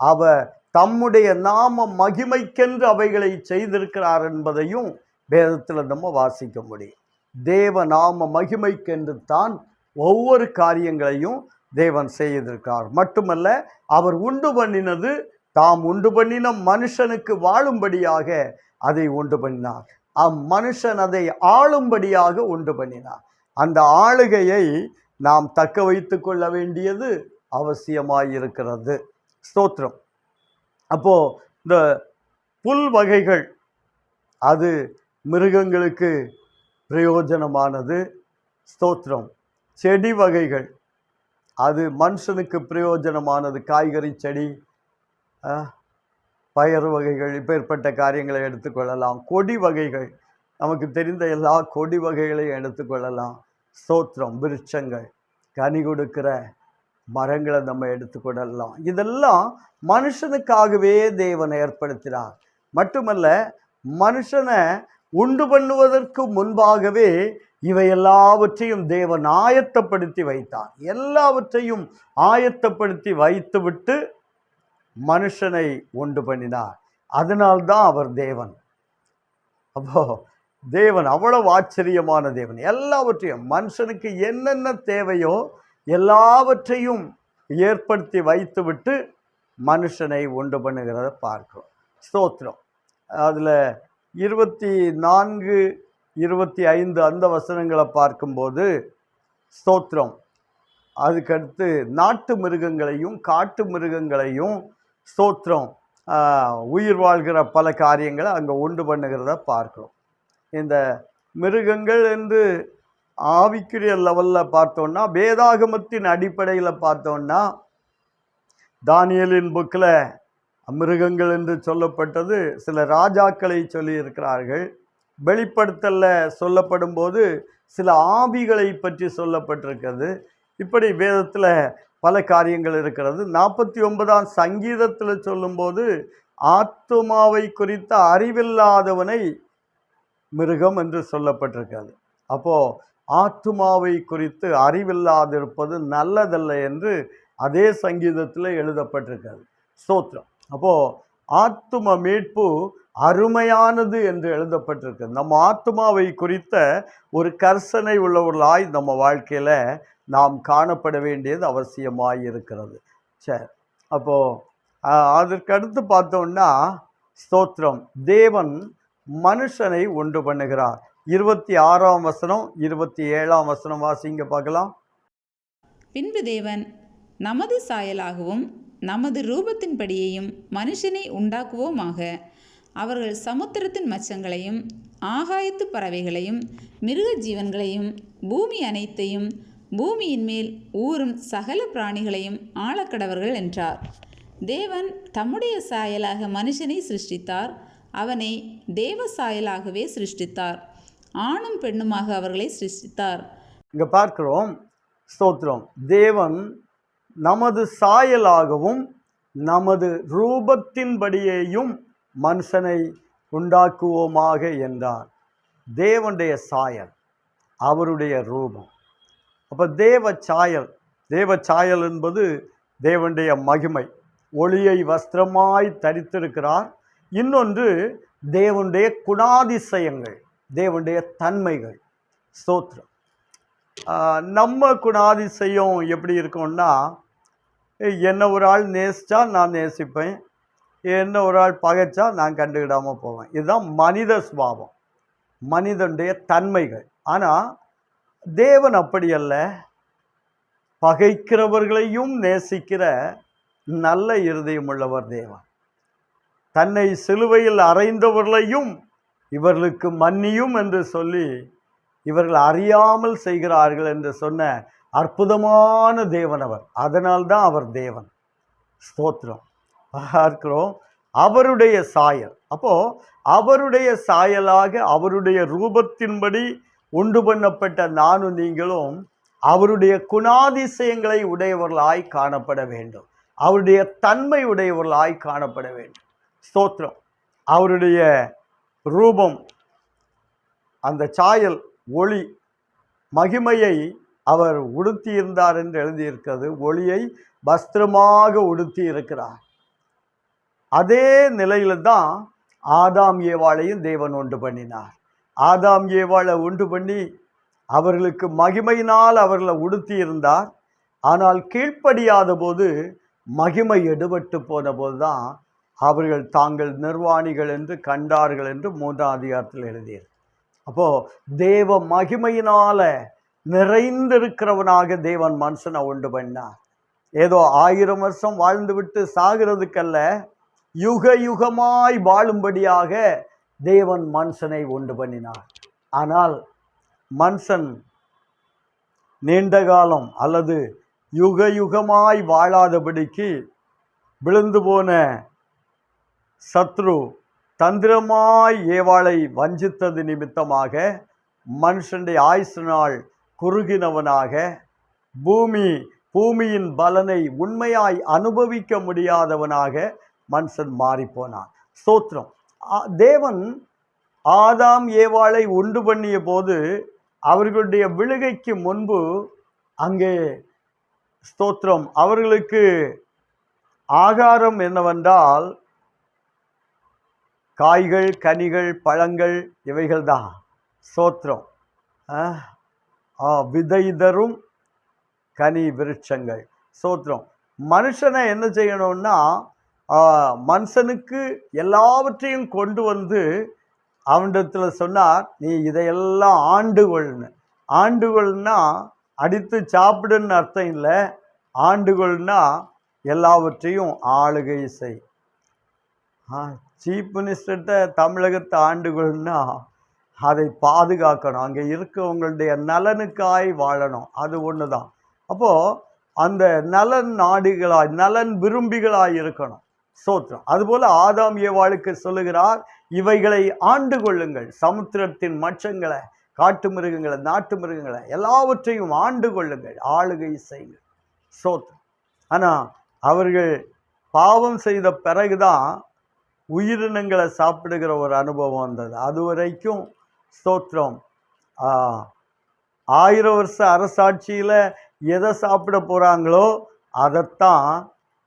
அவர் தம்முடைய நாம மகிமைக்கென்று அவைகளை செய்திருக்கிறார் என்பதையும் வேதத்தில் நம்ம வாசிக்க முடியும். தேவ நாம மகிமைக்கென்று தான் ஒவ்வொரு காரியங்களையும் தேவன் செய்திருக்கிறார். மட்டுமல்ல, அவர் உண்டு பண்ணினது தாம் உண்டு பண்ணின மனுஷனுக்கு வாழும்படியாக அதை உண்டு பண்ணினார். அம்மனுஷன் அதை ஆளும்படியாக உண்டு பண்ணினார். அந்த ஆளுகையை நாம் தக்க வைத்து கொள்ள வேண்டியது அவசியமாயிருக்கிறது. ஸ்தோத்திரம். அப்போ இந்த புல் வகைகள் அது மிருகங்களுக்கு பிரயோஜனமானது. ஸ்தோத்திரம். செடி வகைகள் அது மனுஷனுக்கு பிரயோஜனமானது. காய்கறி செடி, பயறு வகைகள், இப்பேற்பட்ட காரியங்களை எடுத்துக்கொள்ளலாம். கொடி வகைகள், நமக்கு தெரிந்த எல்லா கொடி வகைகளையும் எடுத்துக்கொள்ளலாம். ஸ்தோத்திரம். விருட்சங்கள், கனி கொடுக்கிற மரங்களை நம்ம எடுத்துக்கொள்ளலாம். இதெல்லாம் மனுஷனுக்காகவே தேவன் ஏற்படுத்தினார். மட்டுமல்ல, மனுஷனை உண்டு பண்ணுவதற்கு முன்பாகவே இவை எல்லாவற்றையும் தேவன் ஆயத்தப்படுத்தி வைத்தார். எல்லாவற்றையும் ஆயத்தப்படுத்தி வைத்துவிட்டு மனுஷனை உண்டு பண்ணினார். அதனால்தான் அவர் தேவன். அப்போ தேவன் அவ்வளவு ஆச்சரியமான தேவன். எல்லாவற்றையும் மனுஷனுக்கு என்னென்ன தேவையோ எல்லாவற்றையும் ஏற்படுத்தி வைத்துவிட்டு மனுஷனை உண்டு பண்ணுகிறத பார்க்கிறோம். ஸ்தோத்திரம். அதில் 24, 25 அந்த வசனங்களை பார்க்கும்போது ஸ்தோத்திரம், அதுக்கடுத்து நாட்டு மிருகங்களையும் காட்டு மிருகங்களையும் ஸ்தோத்திரம் உயிர் வாழ்கிற பல காரியங்களை அங்கே உண்டு பண்ணுகிறத பார்க்கிறோம். இந்த மிருகங்கள் என்று ஆவிக்குரிய லெவலில் பார்த்தோன்னா, வேதாகமத்தின் அடிப்படையில் பார்த்தோன்னா, தானியேலின் புக்கில் மிருகங்கள் என்று சொல்லப்பட்டது சில ராஜாக்களை சொல்லியிருக்கிறார்கள். வெளிப்படுத்தலில் சொல்லப்படும் போது சில ஆவிகளை பற்றி சொல்லப்பட்டிருக்கிறது. இப்படி வேதத்தில் பல காரியங்கள் இருக்கிறது. 49ஆம் சங்கீதத்தில் சொல்லும்போது ஆத்துமாவை குறித்த அறிவில்லாதவனை மிருகம் என்று சொல்லப்பட்டிருக்கிறது. அப்போ ஆத்துமாவை குறித்து அறிவில்லாதிருப்பது நல்லதல்ல என்று அதே சங்கீதத்தில் எழுதப்பட்டிருக்கிறது. ஸ்தோத்திரம். அப்போ ஆத்தும மீட்பு அருமையானது என்று எழுதப்பட்டிருக்கிறது. நம்ம ஆத்துமாவை குறித்த ஒரு கர்சனை உள்ளவர்களாய் நம்ம வாழ்க்கையில் நாம் காணப்பட வேண்டியது அவசியமாய் இருக்கிறது. சரி, அப்போ அதற்கடுத்து பார்த்தோம்னா ஸ்தோத்திரம், தேவன் மனுஷனை உண்டு பண்ணுகிறார். 26ஆம் வசனம் 27ஆம் வசனம் வாசிங்க பார்க்கலாம். பின்பு தேவன் நமது சாயலாகவும் நமது ரூபத்தின்படியேயும் மனுஷனை உண்டாக்குவோமாக, அவர்கள் சமுத்திரத்தின் மச்சங்களையும் ஆகாயத்து பறவைகளையும் மிருக ஜீவன்களையும் பூமி அனைத்தையும் பூமியின் மேல் ஊறும் சகல பிராணிகளையும் ஆளக்கடவர்கள் என்றார். தேவன் தம்முடைய சாயலாக மனுஷனை சிருஷ்டித்தார். அவனை தேவ சாயலாகவே சிருஷ்டித்தார். ஆணும் பெண்ணுமாக அவர்களை சிருஷ்டித்தார். இங்க பார்க்கிறோம், ஸ்தோத்திரம், தேவன் நமது சாயலாகவும் நமது ரூபத்தின்படியேயும் மனுஷனை உண்டாக்குவோமாக என்றார். தேவனுடைய சாயல், அவருடைய ரூபம். அப்போ தேவ சாயல் என்பது தேவனுடைய மகிமை. ஒளியை வஸ்திரமாய் தரித்திருக்கிறார். இன்னொன்று தேவனுடைய குணாதிசயங்கள், தேவனுடைய தன்மைகள். ஸ்தோத்திரம். நம்ம குணாதிசயம் எப்படி இருக்கும்னா, என்ன ஒரு ஆள் நேசித்தா நான் நேசிப்பேன், என்ன ஒரு ஆள் பகைச்சா நான் கண்டுக்கிடாமல் போவேன். இதுதான் மனித சுபாவம், மனிதனுடைய தன்மைகள். ஆனால் தேவன் அப்படி அல்ல. பகைக்கிறவர்களையும் நேசிக்கிற நல்ல இருதயம் உள்ளவர் தேவன். தன்னை சிலுவையில் அறைந்தவர்களையும் இவர்களுக்கு மன்னியும் என்று சொல்லி இவர்கள் அறியாமல் செய்கிறார்கள் என்று சொன்ன அற்புதமான தேவன் அவர். அதனால்தான் அவர் தேவன். ஸ்தோத்திரம். பார்க்கிறோம், அவருடைய சாயல். அப்போ அவருடைய சாயலாக அவருடைய ரூபத்தின்படி உண்டு பண்ணப்பட்ட நானும் நீங்களும் அவருடைய குணாதிசயங்களை உடையவர்களாய் காணப்பட வேண்டும். அவருடைய தன்மை உடையவர்களாய் காணப்பட வேண்டும். ஸ்தோத்திரம். அவருடைய ரூபம், அந்த சாயல், ஒளி, மகிமையை அவர் உடுத்தியிருந்தார் என்று எழுதியிருக்கிறது. ஒளியை வஸ்திரமாக உடுத்தி இருக்கிறார். அதே நிலையில தான் ஆதாம் ஏவாளையும் தேவன் உண்டு பண்ணினார். ஆதாம் ஏவாளை உண்டு பண்ணி அவர்களுக்கு மகிமையினால் அவர்களை உடுத்தி இருந்தார். ஆனால் கீழ்ப்படியாத போது, மகிமை எடுபட்டு போன போது தான் அவர்கள் தாங்கள் நிர்வாணிகள் என்று கண்டார்கள் என்று 3ஆம் அதிகாரத்தில் எழுதியது. அப்போது தேவ மகிமையினால் நிறைந்திருக்கிறவனாக தேவன் மனுஷனை உண்டு பண்ணார். ஏதோ 1000 வருஷம் வாழ்ந்து விட்டு சாகிறதுக்கல்ல, யுக யுகமாய் வாழும்படியாக தேவன் மனுஷனை உண்டு பண்ணினார். ஆனால் மனுஷன் நீண்ட காலம் அல்லது யுக யுகமாய் வாழாதபடிக்கு விழுந்து போன சத்ரு தந்திரமாய் ஏவாளை வஞ்சித்தது நிமித்தமாக மனுஷனுடைய ஆயுசு நாள் குறுகினவனாக, பூமியின் பலனை உண்மையாய் அனுபவிக்க முடியாதவனாக மனுஷன் மாறிப்போனான். ஸ்தோத்திரம். தேவன் ஆதாம் ஏவாளை உண்டு பண்ணிய போது அவர்களுடைய விழுகைக்கு முன்பு அங்கே ஸ்தோத்திரம் அவர்களுக்கு ஆகாரம் என்னவென்றால் காய்கள், கனிகள், பழங்கள், இவைகள் தான். ஸ்தோத்திரம். விதை தரும் கனி விருட்சங்கள். ஸ்தோத்திரம். மனுஷனை என்ன செய்யணும்னா, மனுஷனுக்கு எல்லாவற்றையும் கொண்டு வந்து அவனிடத்தில் சொன்னார், நீ இதையெல்லாம் ஆண்டுகொள்னு. ஆண்டுகொள்னா அடித்து சாப்பிடுன்னு அர்த்தம் இல்லை. ஆண்டுகொள்னா எல்லாவற்றையும் ஆளுகை செய். சீஃப் மினிஸ்டர்கிட்ட தமிழகத்தை ஆண்டுகொள்னா அதை பாதுகாக்கணும், அங்கே இருக்கவங்களுடைய நலனுக்காய் வாழணும். அது ஒன்று தான். அப்போது அந்த நலன் நாடுகளாய், நலன் விரும்பிகளாய் இருக்கணும். ஸ்தோத்திரம். அதுபோல் ஆதாம் ஏவாளுக்கு சொல்லுகிறார், இவைகளை ஆண்டு கொள்ளுங்கள். சமுத்திரத்தின் மச்சங்களை, காட்டு மிருகங்களை, நாட்டு மிருகங்களை எல்லாவற்றையும் ஆண்டு கொள்ளுங்கள், ஆளுகை செய்யுங்கள். ஸ்தோத்திரம். ஆனால் அவர்கள் பாவம் செய்த பிறகுதான் உயிரினங்களை சாப்பிடுகிற ஒரு அனுபவம் வந்தது. அது வரைக்கும் ஸ்தோத்திரம் 1000 வருஷ அரசாட்சியில் எதை சாப்பிட போகிறாங்களோ அதைத்தான்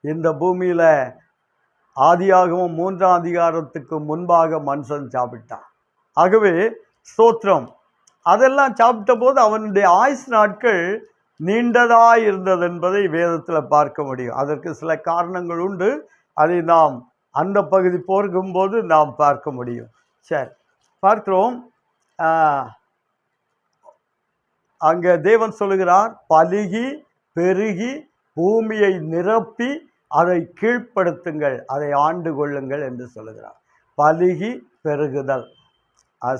இந்த பூமியில் ஆதியாகமம் 3ஆம் அதிகாரத்துக்கு முன்பாக மனுஷன் சாப்பிட்டான். ஆகவே ஸ்தோத்திரம் அதெல்லாம் சாப்பிட்ட போது அவனுடைய ஆயுசு நாட்கள் நீண்டதாக இருந்தது என்பதை வேதத்தில் பார்க்க முடியும். அதற்கு சில காரணங்கள் உண்டு. அதை நாம் அந்த பகுதி போகும்போது நாம் பார்க்க முடியும். சரி, பார்க்கிறோம். அங்கே தேவன் சொல்லுகிறார், பலுகி பெருகி பூமியை நிரப்பி அதை கீழ்ப்படுத்துங்கள், அதை ஆண்டு கொள்ளுங்கள் என்று சொல்லுகிறார். பலுகி பெருகுதல்.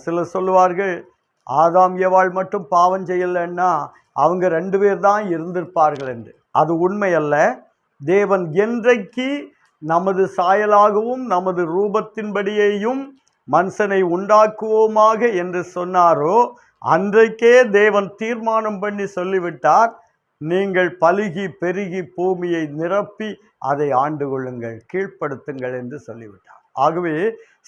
சிலர் சொல்லுவார்கள், ஆதாம் ஏவாள் மட்டும் பாவம் செய்யலைன்னா அவங்க 2 பேர் தான் இருந்திருப்பார்கள் என்று. அது உண்மை அல்ல. தேவன் என்றைக்கு நமது சாயலாகவும் நமது ரூபத்தின்படியேயும் மனுஷனை உண்டாக்குவோமாக என்று சொன்னாரோ அன்றைக்கே தேவன் தீர்மானம் பண்ணி சொல்லிவிட்டார், நீங்கள் பலுகி பெருகி பூமியை நிரப்பி அதை ஆண்டு கொள்ளுங்கள், கீழ்ப்படுத்துங்கள் என்று சொல்லிவிட்டார். ஆகவே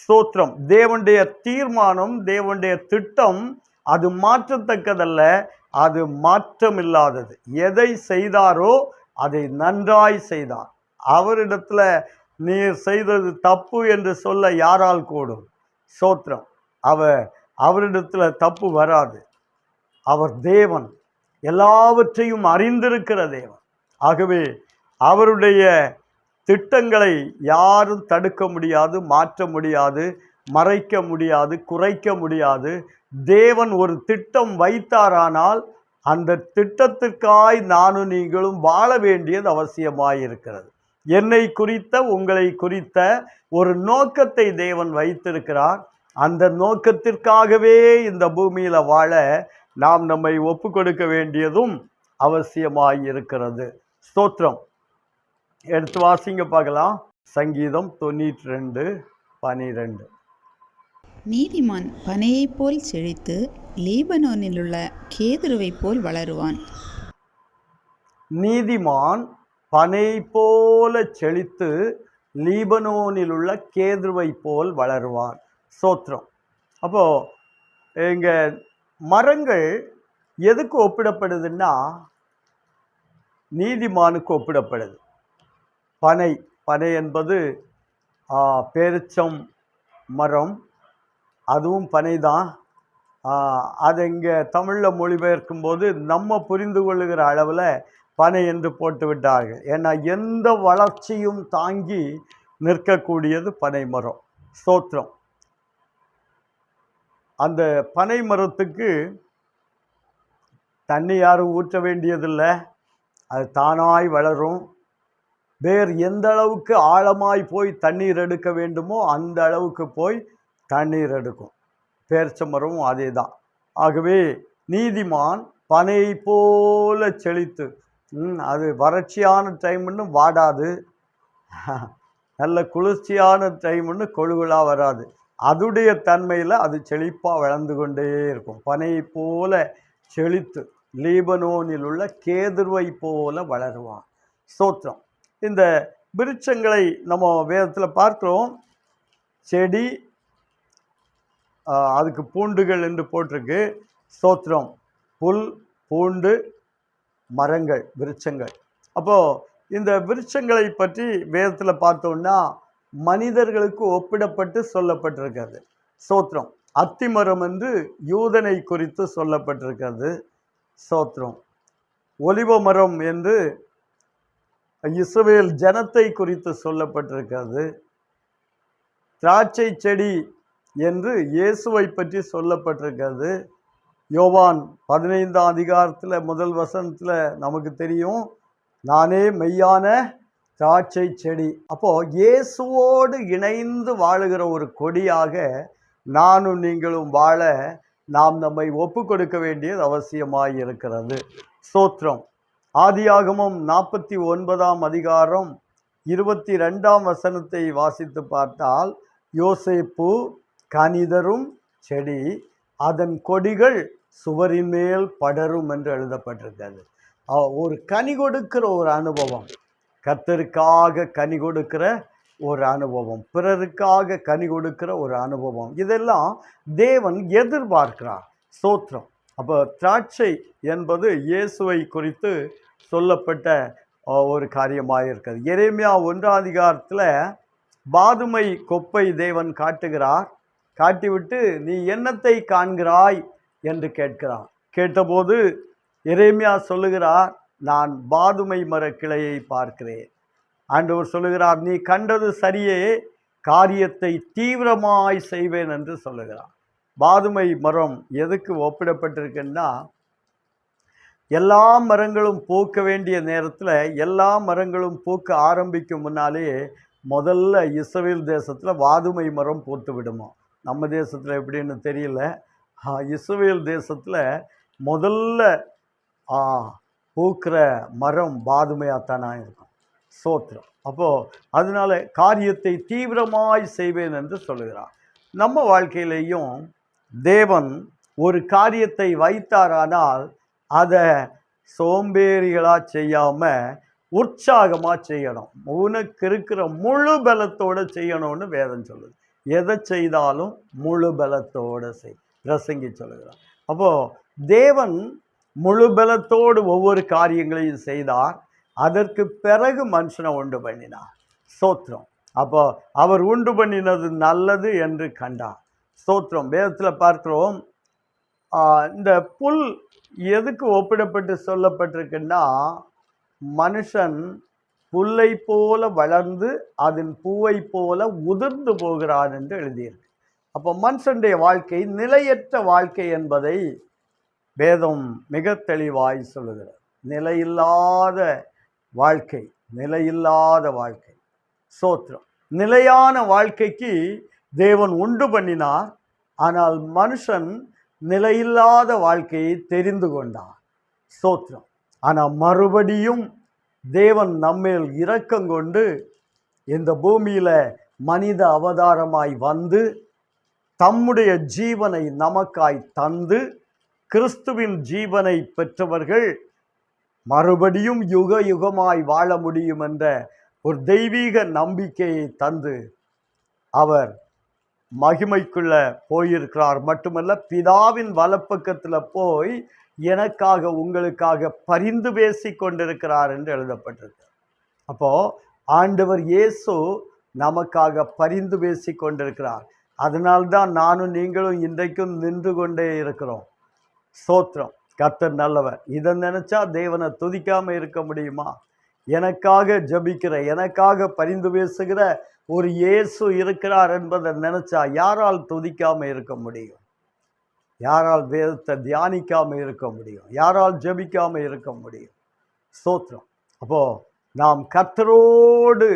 ஸ்தோத்திரம், தேவனுடைய தீர்மானம், தேவனுடைய திட்டம் அது மாற்றத்தக்கதல்ல, அது மாற்றமில்லாதது. எதை செய்தாரோ அதை நன்றாய் செய்தார். அவரிடத்துல நீர் செய்தது தப்பு என்று சொல்ல யாரால் கூடும்? ஸ்தோத்திரம், அவரிடத்துல தப்பு வராது. அவர் தேவன், எல்லாவற்றையும் அறிந்திருக்கிற தேவன். ஆகவே அவருடைய திட்டங்களை யாரும் தடுக்க முடியாது, மாற்ற முடியாது, மறைக்க முடியாது, குறைக்க முடியாது. தேவன் ஒரு திட்டம் வைத்தாரானால் அந்த திட்டத்திற்காய் நானும் நீங்களும் வாழ வேண்டியது அவசியமாயிருக்கிறது. என்னை குறித்த, உங்களை குறித்த ஒரு நோக்கத்தை தேவன் வைத்திருக்கிறார். அந்த நோக்கத்திற்காகவே இந்த பூமியில் வாழ நாம் நம்மை ஒப்பு கொடுக்க வேண்டியதும் அவசியமாயிருக்கிறது. ஸ்தோத்திரம். எடுத்து வாசிங்க பார்க்கலாம். சங்கீதம் 92:12. நீதிமான் பனையைப் போல் செழித்து லீபனோனில் உள்ள கேதுருவைப் போல் வளருவான். நீதிமான் பனை போல செழித்து லீபனோனில் உள்ள கேதுருவை போல் வளருவான். ஸ்தோத்திரம். அப்போது இங்கே மரங்கள் எதுக்கு ஒப்பிடப்படுதுன்னா நீதிமானுக்கு ஒப்பிடப்படுது. பனை என்பது பேரிச்சம் மரம், அதுவும் பனை தான். அதை இங்கே தமிழில் மொழிபெயர்க்கும் போது நம்ம புரிந்து கொள்ளுகிற அளவில் பனை என்று போட்டு விட்டார்கள். ஏன்னா எந்த வளர்ச்சியும் தாங்கி நிற்கக்கூடியது பனை மரம். ஸ்தோத்திரம். அந்த பனை மரத்துக்கு தண்ணி யாரும் ஊற்ற வேண்டியதில்லை, அது தானாய் வளரும். வேறு எந்த அளவுக்கு ஆழமாய் போய் தண்ணீர் எடுக்க வேண்டுமோ அந்த அளவுக்கு போய் தண்ணீர் எடுக்கும். பேரிச்ச மரமும் அதே தான். ஆகவே நீதிமான் பனை போல செழித்து, அது வறட்சியான டைம்னு வாடாது, நல்ல குளிர்ச்சியான டைம்னு கொழுகுலாக வராது. அதுடைய தன்மையில் அது செழிப்பாக வளர்ந்து கொண்டே இருக்கும். பனை போல செழித்து லீபனோனில் உள்ள கேதுருவை போல வளருவான். ஸ்தோத்திரம். இந்த விருட்சங்களை நம்ம வேதத்தில் பார்க்கிறோம். செடி, அதுக்கு பூண்டுகள் என்று போட்டிருக்கு. ஸ்தோத்திரம். புல், பூண்டு, மரங்கள், விருட்சங்கள். அப்போது இந்த விருட்சங்களை பற்றி வேதத்தில் பார்த்தோம்னா மனிதர்களுக்கு ஒப்பிடப்பட்டு சொல்லப்பட்டிருக்கிறது. ஸ்தோத்திரம். அத்திமரம் என்று யூதனை குறித்து சொல்லப்பட்டிருக்கிறது. ஸ்தோத்திரம். ஒலிவ மரம் என்று இஸ்ரவேல் ஜனத்தை குறித்து சொல்லப்பட்டிருக்கிறது. திராட்சை செடி என்று இயேசுவை பற்றி சொல்லப்பட்டிருக்கிறது. யோவான் 15ஆம் அதிகாரத்தில் முதல் வசனத்தில் நமக்கு தெரியும், நானே மெய்யான திராட்சை செடி. அப்போது இயேசுவோடு இணைந்து வாழுகிற ஒரு கொடியாக நானும் நீங்களும் வாழ நாம் நம்மை ஒப்பு கொடுக்க வேண்டியது அவசியமாய் இருக்கிறது. ஸ்தோத்திரம். ஆதியாகமம் 49ஆம் அதிகாரம் 22ஆம் வசனத்தை வாசித்து பார்த்தால், யோசேப்பு கனிதரும் செடி, அதன் கொடிகள் சுவரின் மேல் படரும் என்று எழுதப்பட்டிருக்கிறது. ஒரு கனி கொடுக்கிற ஒரு அனுபவம், கர்த்தருக்காக கனி கொடுக்கிற ஒரு அனுபவம், பிறருக்காக கனி கொடுக்கிற ஒரு அனுபவம், இதெல்லாம் தேவன் எதிர்பார்க்கிறார். ஸ்தோத்திரம். அப்போ திராட்சை என்பது இயேசுவை குறித்து சொல்லப்பட்ட ஒரு காரியமாக இருக்கிறது. எரேமியா 1ஆம் அதிகாரத்தில் பாதுமை கொப்பை தேவன் காட்டுகிறார். காட்டிவிட்டு நீ என்னத்தை காண்கிறாய் என்று கேட்கிறார். கேட்டபோது எரேமியா சொல்லுகிறார், நான் பாதுமை மர கிளையை பார்க்கிறேன். ஆண்டவர் சொல்லுகிறார், நீ கண்டது சரியே, காரியத்தை தீவிரமாய் செய்வேன் என்று சொல்லுகிறார். பாதுமை மரம் எதுக்கு ஒப்பிடப்பட்டிருக்குன்னா, எல்லா மரங்களும் பூக்க வேண்டிய நேரத்தில் எல்லா மரங்களும் பூக்க ஆரம்பிக்கும் முன்னாலே முதல்ல இஸ்ரவேல் தேசத்தில் வாதுமை மரம் பூத்து விடுமா. நம்ம தேசத்தில் எப்படின்னு தெரியல. இஸ்ரவேல் தேசத்தில் முதல்ல பூக்கிற மரம் பாதுமையாத்தானா இருக்கும். ஸ்தோத்திரம். அப்போது அதனால காரியத்தை தீவிரமாய் செய்வேன் என்று சொல்லுகிறார். நம்ம வாழ்க்கையிலையும் தேவன் ஒரு காரியத்தை வைத்தாரானால் அதை சோம்பேறிகளாக செய்யாமல் உற்சாகமாக செய்யணும். உனக்கு இருக்கிற முழு பலத்தோடு செய்யணும்னு வேதம் சொல்லுது. எதை செய்தாலும் முழு பலத்தோடு செய், பிரசங்கி சொல்லுகிறார். அப்போது தேவன் முழு பலத்தோடு ஒவ்வொரு காரியங்களையும் செய்தார். அதற்கு பிறகு மனுஷனை உண்டு பண்ணினார். ஸ்தோத்திரம். அப்போ அவர் உண்டு பண்ணினது நல்லது என்று கண்டார். ஸ்தோத்திரம். வேதத்தில் பார்க்கிறோம், இந்த புல் எதுக்கு ஒப்பிடப்பட்டு சொல்லப்பட்டிருக்குன்னா, மனுஷன் புல்லை போல வளர்ந்து அதன் பூவை போல உதிர்ந்து போகிறான் என்று எழுதியிருக்கு. அப்போ மனுஷனுடைய வாழ்க்கை நிலையற்ற வாழ்க்கை என்பதை வேதம் மிக தெளிவாய் சொல்லுகிறது. நிலையில்லாத வாழ்க்கை, நிலையில்லாத வாழ்க்கை. ஸ்தோத்திரம். நிலையான வாழ்க்கைக்கு தேவன் உண்டு பண்ணினார். ஆனால் மனுஷன் நிலையில்லாத வாழ்க்கையை தெரிந்து கொண்டார். ஸ்தோத்திரம். ஆனால் மறுபடியும் தேவன் நம்மேல் இரக்கம் கொண்டு இந்த பூமியில் மனித அவதாரமாய் வந்து தம்முடைய ஜீவனை நமக்காய் தந்து, கிறிஸ்துவின் ஜீவனை பெற்றவர்கள் மறுபடியும் யுக யுகமாய் வாழ முடியும் என்ற ஒரு தெய்வீக நம்பிக்கையை தந்து அவர் மகிமைக்குள்ள போயிருக்கிறார். மட்டுமல்ல, பிதாவின் வலப்பக்கத்தில் போய் எனக்காக உங்களுக்காக பரிந்து பேசி கொண்டிருக்கிறார் என்று எழுதப்பட்டிருக்கு. அப்போ ஆண்டவர் இயேசு நமக்காக பரிந்து பேசி கொண்டிருக்கிறார். அதனால்தான் நானும் நீங்களும் இன்றைக்கும் நின்று கொண்டே இருக்கிறோம். ஸ்தோத்திரம். கர்த்தர் நல்லவர். இதை நினைச்சா தேவனை துதிக்காம இருக்க முடியுமா? எனக்காக ஜபிக்கிற, எனக்காக பரிந்து பேசுகிற ஒரு இயேசு இருக்கிறார் என்பதை நினைச்சா யாரால் துதிக்காம இருக்க முடியும்? யாரால் வேதத்தை தியானிக்காம இருக்க முடியும்? யாரால் ஜபிக்காம இருக்க முடியும்? ஸ்தோத்திரம். அப்போ நாம் கர்த்தரோடு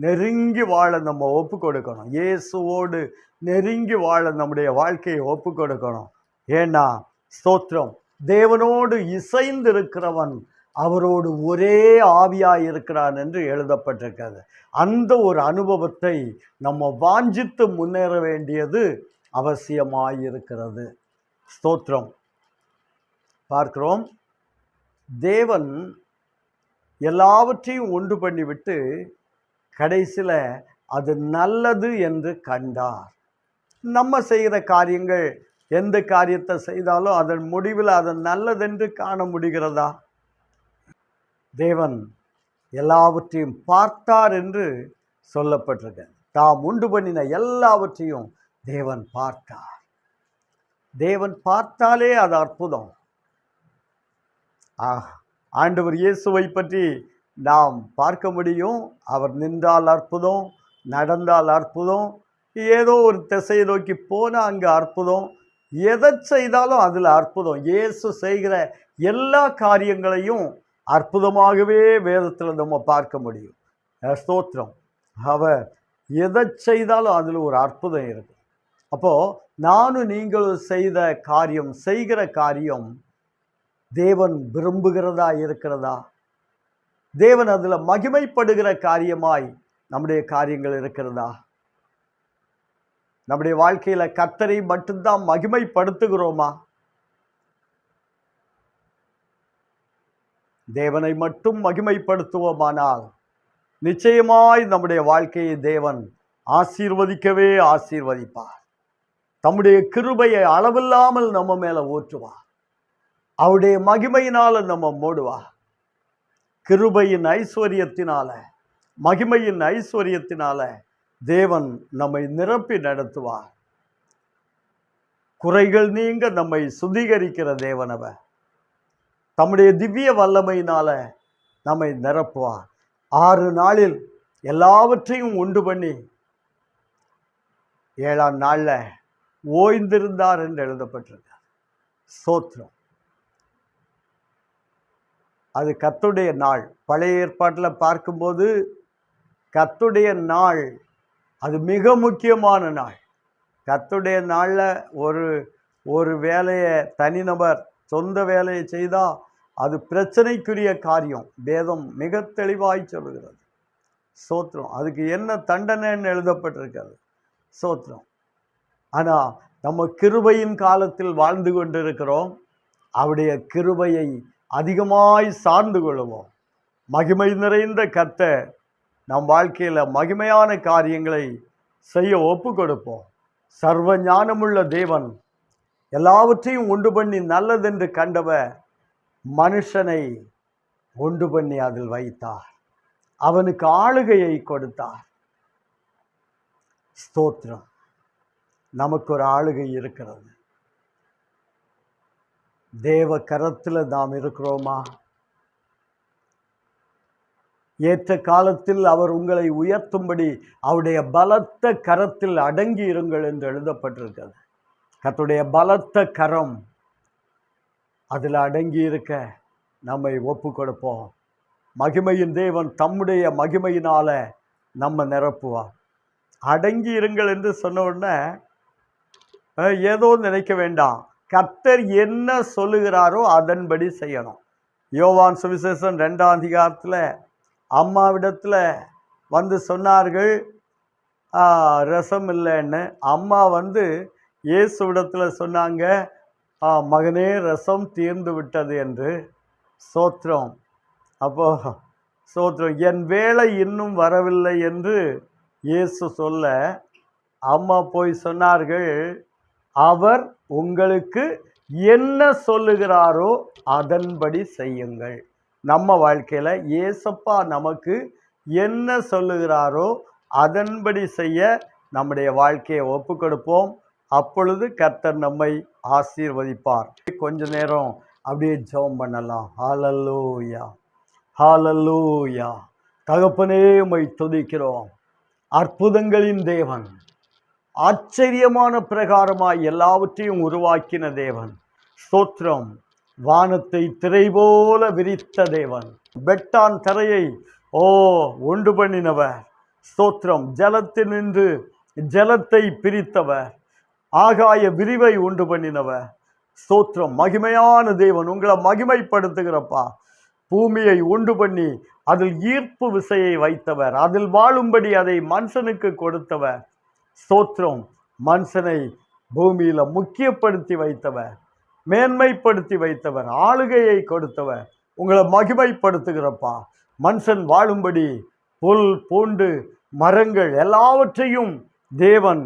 நெருங்கி வாழ நம்ம ஒப்பு கொடுக்கணும். இயேசுவோடு நெருங்கி வாழ நம்முடைய வாழ்க்கையை ஒப்பு கொடுக்கணும். ஏன்னா ஸ்தோத்திரம், தேவனோடு இசைந்து இருக்கிறவன் அவரோடு ஒரே ஆவியாய் இருக்கிறான் என்று எழுதப்பட்டிருக்கிறது. அந்த ஒரு அனுபவத்தை நம்ம வாஞ்சித்து முன்னேற வேண்டியது அவசியமாயிருக்கிறது. ஸ்தோத்திரம். பார்க்கிறோம், தேவன் எல்லாவற்றையும் உண்டு பண்ணிவிட்டு கடைசியில் அது நல்லது என்று கண்டார். நம்ம செய்கிற காரியங்கள், எந்த காரியத்தை செய்தாலும் அதன் முடிவில் அது நல்லதென்று காண முடிகிறதா? தேவன் எல்லாவற்றையும் பார்த்தார் என்று சொல்லப்பட்டிருக்கு. தாம் உண்டு பண்ணின எல்லாவற்றையும் தேவன் பார்த்தார். தேவன் பார்த்தாலே அது அற்புதம். ஆண்டவர் இயேசுவை பற்றி நாம் பார்க்க முடியும். அவர் நின்றால் அற்புதம், நடந்தால் அற்புதம், ஏதோ ஒரு திசையை நோக்கி போனால் அங்கே அற்புதம், எதை செய்தாலும் அதில் அற்புதம். இயேசு செய்கிற எல்லா காரியங்களையும் அற்புதமாகவே வேதத்தில் நம்ம பார்க்க முடியும். ஸ்தோத்திரம். அவர் எதை செய்தாலும் அதில் ஒரு அற்புதம் இருக்கு. அப்போது நானும் நீங்களும் செய்கிற காரியம் தேவன் விரும்புகிறதா இருக்கிறதா? தேவன் அதில் மகிமைப்படுகிற காரியமாய் நம்முடைய காரியங்கள் இருக்கிறதா? நம்முடைய வாழ்க்கையில் கர்த்தரை மட்டும்தான் மகிமைப்படுத்துகிறோமா? தேவனை மட்டும் மகிமைப்படுத்துவோமானால் நிச்சயமாய் நம்முடைய வாழ்க்கையை தேவன் ஆசீர்வதிக்கவே ஆசீர்வதிப்பார். தம்முடைய கிருபையை அளவில்லாமல் நம்ம மேல ஊற்றுவார். அவருடைய மகிமையினால நம்ம மூடுவார். கிருபையின் ஐஸ்வர்யத்தினால, மகிமையின் ஐஸ்வர்யத்தினால தேவன் நம்மை நிரப்பி நடத்துவார். குறைகள் நீங்க நம்மை சுத்திகரிக்கிற தேவனவர் தம்முடைய திவ்ய வல்லமையினால நம்மை நிரப்புவார். 6 நாளில் எல்லாவற்றையும் உண்டு பண்ணி 7ஆம் நாள்ல ஓய்ந்திருந்தார் என்று எழுதப்பட்டிருக்கார். ஸ்தோத்திரம். அது கர்த்தருடைய நாள். பழைய ஏற்பாட்டில் பார்க்கும்போது கர்த்தருடைய நாள் அது மிக முக்கியமான நாள். கர்த்தருடைய நாளில் ஒரு வேலையை தனிநபர் சொந்த வேலையை செய்தால் அது பிரச்சனைக்குரிய காரியம். வேதம் மிக தெளிவாய் சொல்லுகிறது. ஸ்தோத்திரம். அதுக்கு என்ன தண்டனைன்னு எழுதப்பட்டிருக்கிறது. ஸ்தோத்திரம். ஆனால் நம்ம கிருபையின் காலத்தில் வாழ்ந்து கொண்டிருக்கிறோம். அவருடைய கிருபையை அதிகமாய் சார்ந்து கொள்வோம். மகிமை நிறைந்த கர்த்தர் நம் வாழ்க்கையில் மகிமையான காரியங்களை செய்ய ஒப்பு கொடுப்போம். சர்வ ஞானமுள்ள தேவன் எல்லாவற்றையும் உண்டு பண்ணி நல்லதென்று கண்டவர் மனுஷனை உண்டு பண்ணி அதில் வைத்தார். அவனுக்கு ஆளுகையை கொடுத்தார். ஸ்தோத்திரம். நமக்கு ஒரு ஆளுகை இருக்கிறது. தேவ கரத்தில் நாம் இருக்கிறோமா? ஏற்ற காலத்தில் அவர் உங்களை உயர்த்தும்படி அவருடைய பலத்த கரத்தில் அடங்கி இருங்கள் என்று எழுதப்பட்டிருக்கிறது. கர்த்தருடைய பலத்த கரம் அதில் அடங்கி இருக்க நம்மை ஒப்பு கொடுப்போம். மகிமையின் தேவன் தம்முடைய மகிமையினால நம்ம நிரப்புவார். அடங்கி இருங்கள் என்று சொன்ன உடனே ஏதோ நினைக்க வேண்டாம். கர்த்தர் என்ன சொல்லுகிறாரோ அதன்படி செய்யணும். யோவான் சுவிசேஷம் 2ஆம் அதிகாரத்தில் அம்மாவிடத்தில் வந்து சொன்னார்கள் ரசம் இல்லைன்னு. அம்மா வந்து இயேசுவிடத்தில் சொன்னாங்க, மகனே ரசம் தீர்ந்து விட்டது என்று. ஸ்தோத்திரம். அப்போ ஸ்தோத்திரம். என் வேலை இன்னும் வரவில்லை என்று இயேசு சொல்ல அம்மா போய் சொன்னார்கள், அவர் உங்களுக்கு என்ன சொல்லுகிறாரோ அதன்படி செய்யுங்கள். நம்ம வாழ்க்கையில் ஏசப்பா நமக்கு என்ன சொல்லுகிறாரோ அதன்படி செய்ய நம்முடைய வாழ்க்கையை ஒப்பு கொடுப்போம். அப்பொழுது கர்த்தர் நம்மை ஆசீர்வதிப்பார். கொஞ்ச நேரம் அப்படியே ஜெபம் பண்ணலாம். ஹல்லேலூயா, ஹல்லேலூயா. தகப்பனே உம்மை துதிக்கிறோம். அற்புதங்களின் தேவன், ஆச்சரியமான பிரகாரமாய் எல்லாவற்றையும் உருவாக்கின தேவன். ஸ்தோத்திரம். வானத்தை திரை போல விரித்த தேவன், பெட்டான் தரையை உண்டு பண்ணினவர். ஸ்தோத்திரம். ஜலத்தினின்று ஜலத்தை பிரித்தவர், ஆகாய விரிவை உண்டு பண்ணினவர். ஸ்தோத்திரம். மகிமையான தேவன், உங்களை மகிமைப்படுத்துகிறப்பா. பூமியை உண்டு பண்ணி அதில் ஈர்ப்பு விசையை வைத்தவர், அதில் வாழும்படி அதை மனுஷனுக்கு கொடுத்தவர். ஸ்தோத்திரம். மனுஷனை பூமியில் முக்கியப்படுத்தி வைத்தவர், மேன்மைப்படுத்தி வைத்தவர், ஆளுகையை கொடுத்தவர். உங்களை மகிமைப்படுத்துகிறப்பா. மனுஷன் வாழும்படி புல் பூண்டு மரங்கள் எல்லாவற்றையும் தேவன்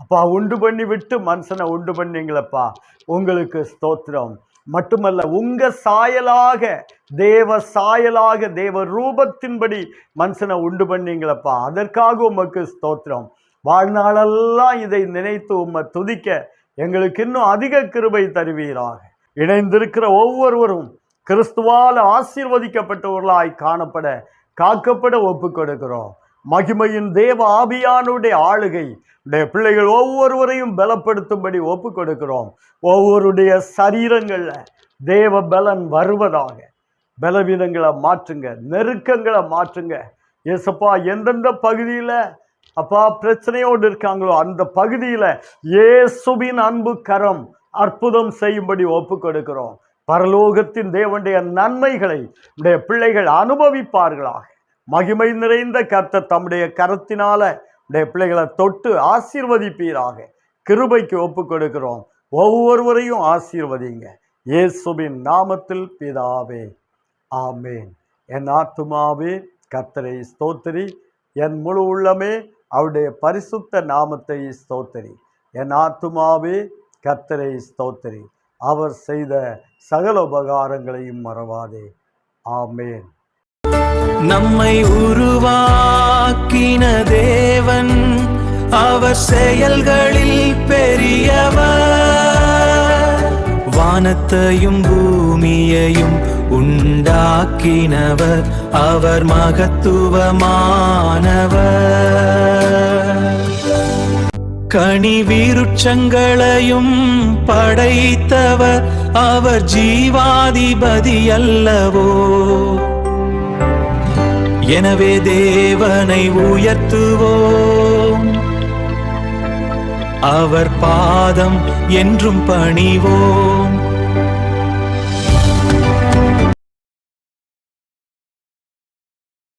அப்பா உண்டு பண்ணி விட்டு மனுஷனை உண்டு பண்ணீங்களப்பா. உங்களுக்கு ஸ்தோத்திரம். மட்டுமல்ல, உங்க சாயலாக, தேவ சாயலாக, தேவ ரூபத்தின்படி மனுஷனை உண்டு பண்ணீங்களப்பா. அதற்காக உமக்கு ஸ்தோத்திரம். வாழ்நாளெல்லாம் இதை நினைத்து உம்மை துதிக்க எங்களுக்கு இன்னும் அதிக கிருபை தருவீராக. இணைந்திருக்கிற ஒவ்வொருவரும் கிறிஸ்துவால் ஆசீர்வதிக்கப்பட்டவர்களாய் காணப்பட, காக்கப்பட ஒப்பு கொடுக்கிறோம். மகிமையின் தேவ ஆவியானுடைய ஆளுகை உடைய பிள்ளைகள் ஒவ்வொருவரையும் பலப்படுத்தும்படி ஒப்பு கொடுக்கிறோம். ஒவ்வொருடைய சரீரங்களில் தேவ பலன் வருவதாக. பலவீனங்களை மாற்றுங்க, நெருக்கங்களை மாற்றுங்க. ஏசப்பா, எந்தெந்த பகுதியில் அப்பா பிரச்சனையோடு இருக்காங்களோ அந்த பகுதியில் இயேசுவின் அன்பு கரம் அற்புதம் செய்யும்படி ஒப்பு கொடுக்கிறோம். பரலோகத்தின் தேவனுடைய நன்மைகளை உடைய பிள்ளைகள் அனுபவிப்பார்களாக. மகிமை நிறைந்த கர்த்தர் தம்முடைய கரத்தினால உடைய பிள்ளைகளை தொட்டு ஆசீர்வதிப்பீராக. கிருபைக்கு ஒப்பு கொடுக்கிறோம். ஒவ்வொருவரையும் ஆசீர்வதிங்க. இயேசுவின் நாமத்தில் பிதாவே, ஆமேன். என் ஆத்துமாவே கர்த்தரை ஸ்தோத்திரி. என் முழு உள்ளமே அவருடைய பரிசுத்த நாமத்தை ஸ்தோத்திரி. என் ஆத்துமாவே கர்த்தரை ஸ்தோத்திரி. அவர் செய்த சகல உபகாரங்களையும் மறவாதே. ஆமென். நம்மை உருவாக்கின தேவன் அவர் செயல்களில் பெரியவர். வானத்தையும் பூமியையும் உண்டாக்கினவர் அவர் மகத்துவமானவர். கனி விருட்சங்களையும் படைத்தவர் அவர் ஜீவாதிபதி அல்லவோ. எனவே தேவனை உயர்த்துவோம், அவர் பாதம் என்றும் பணிவோம்.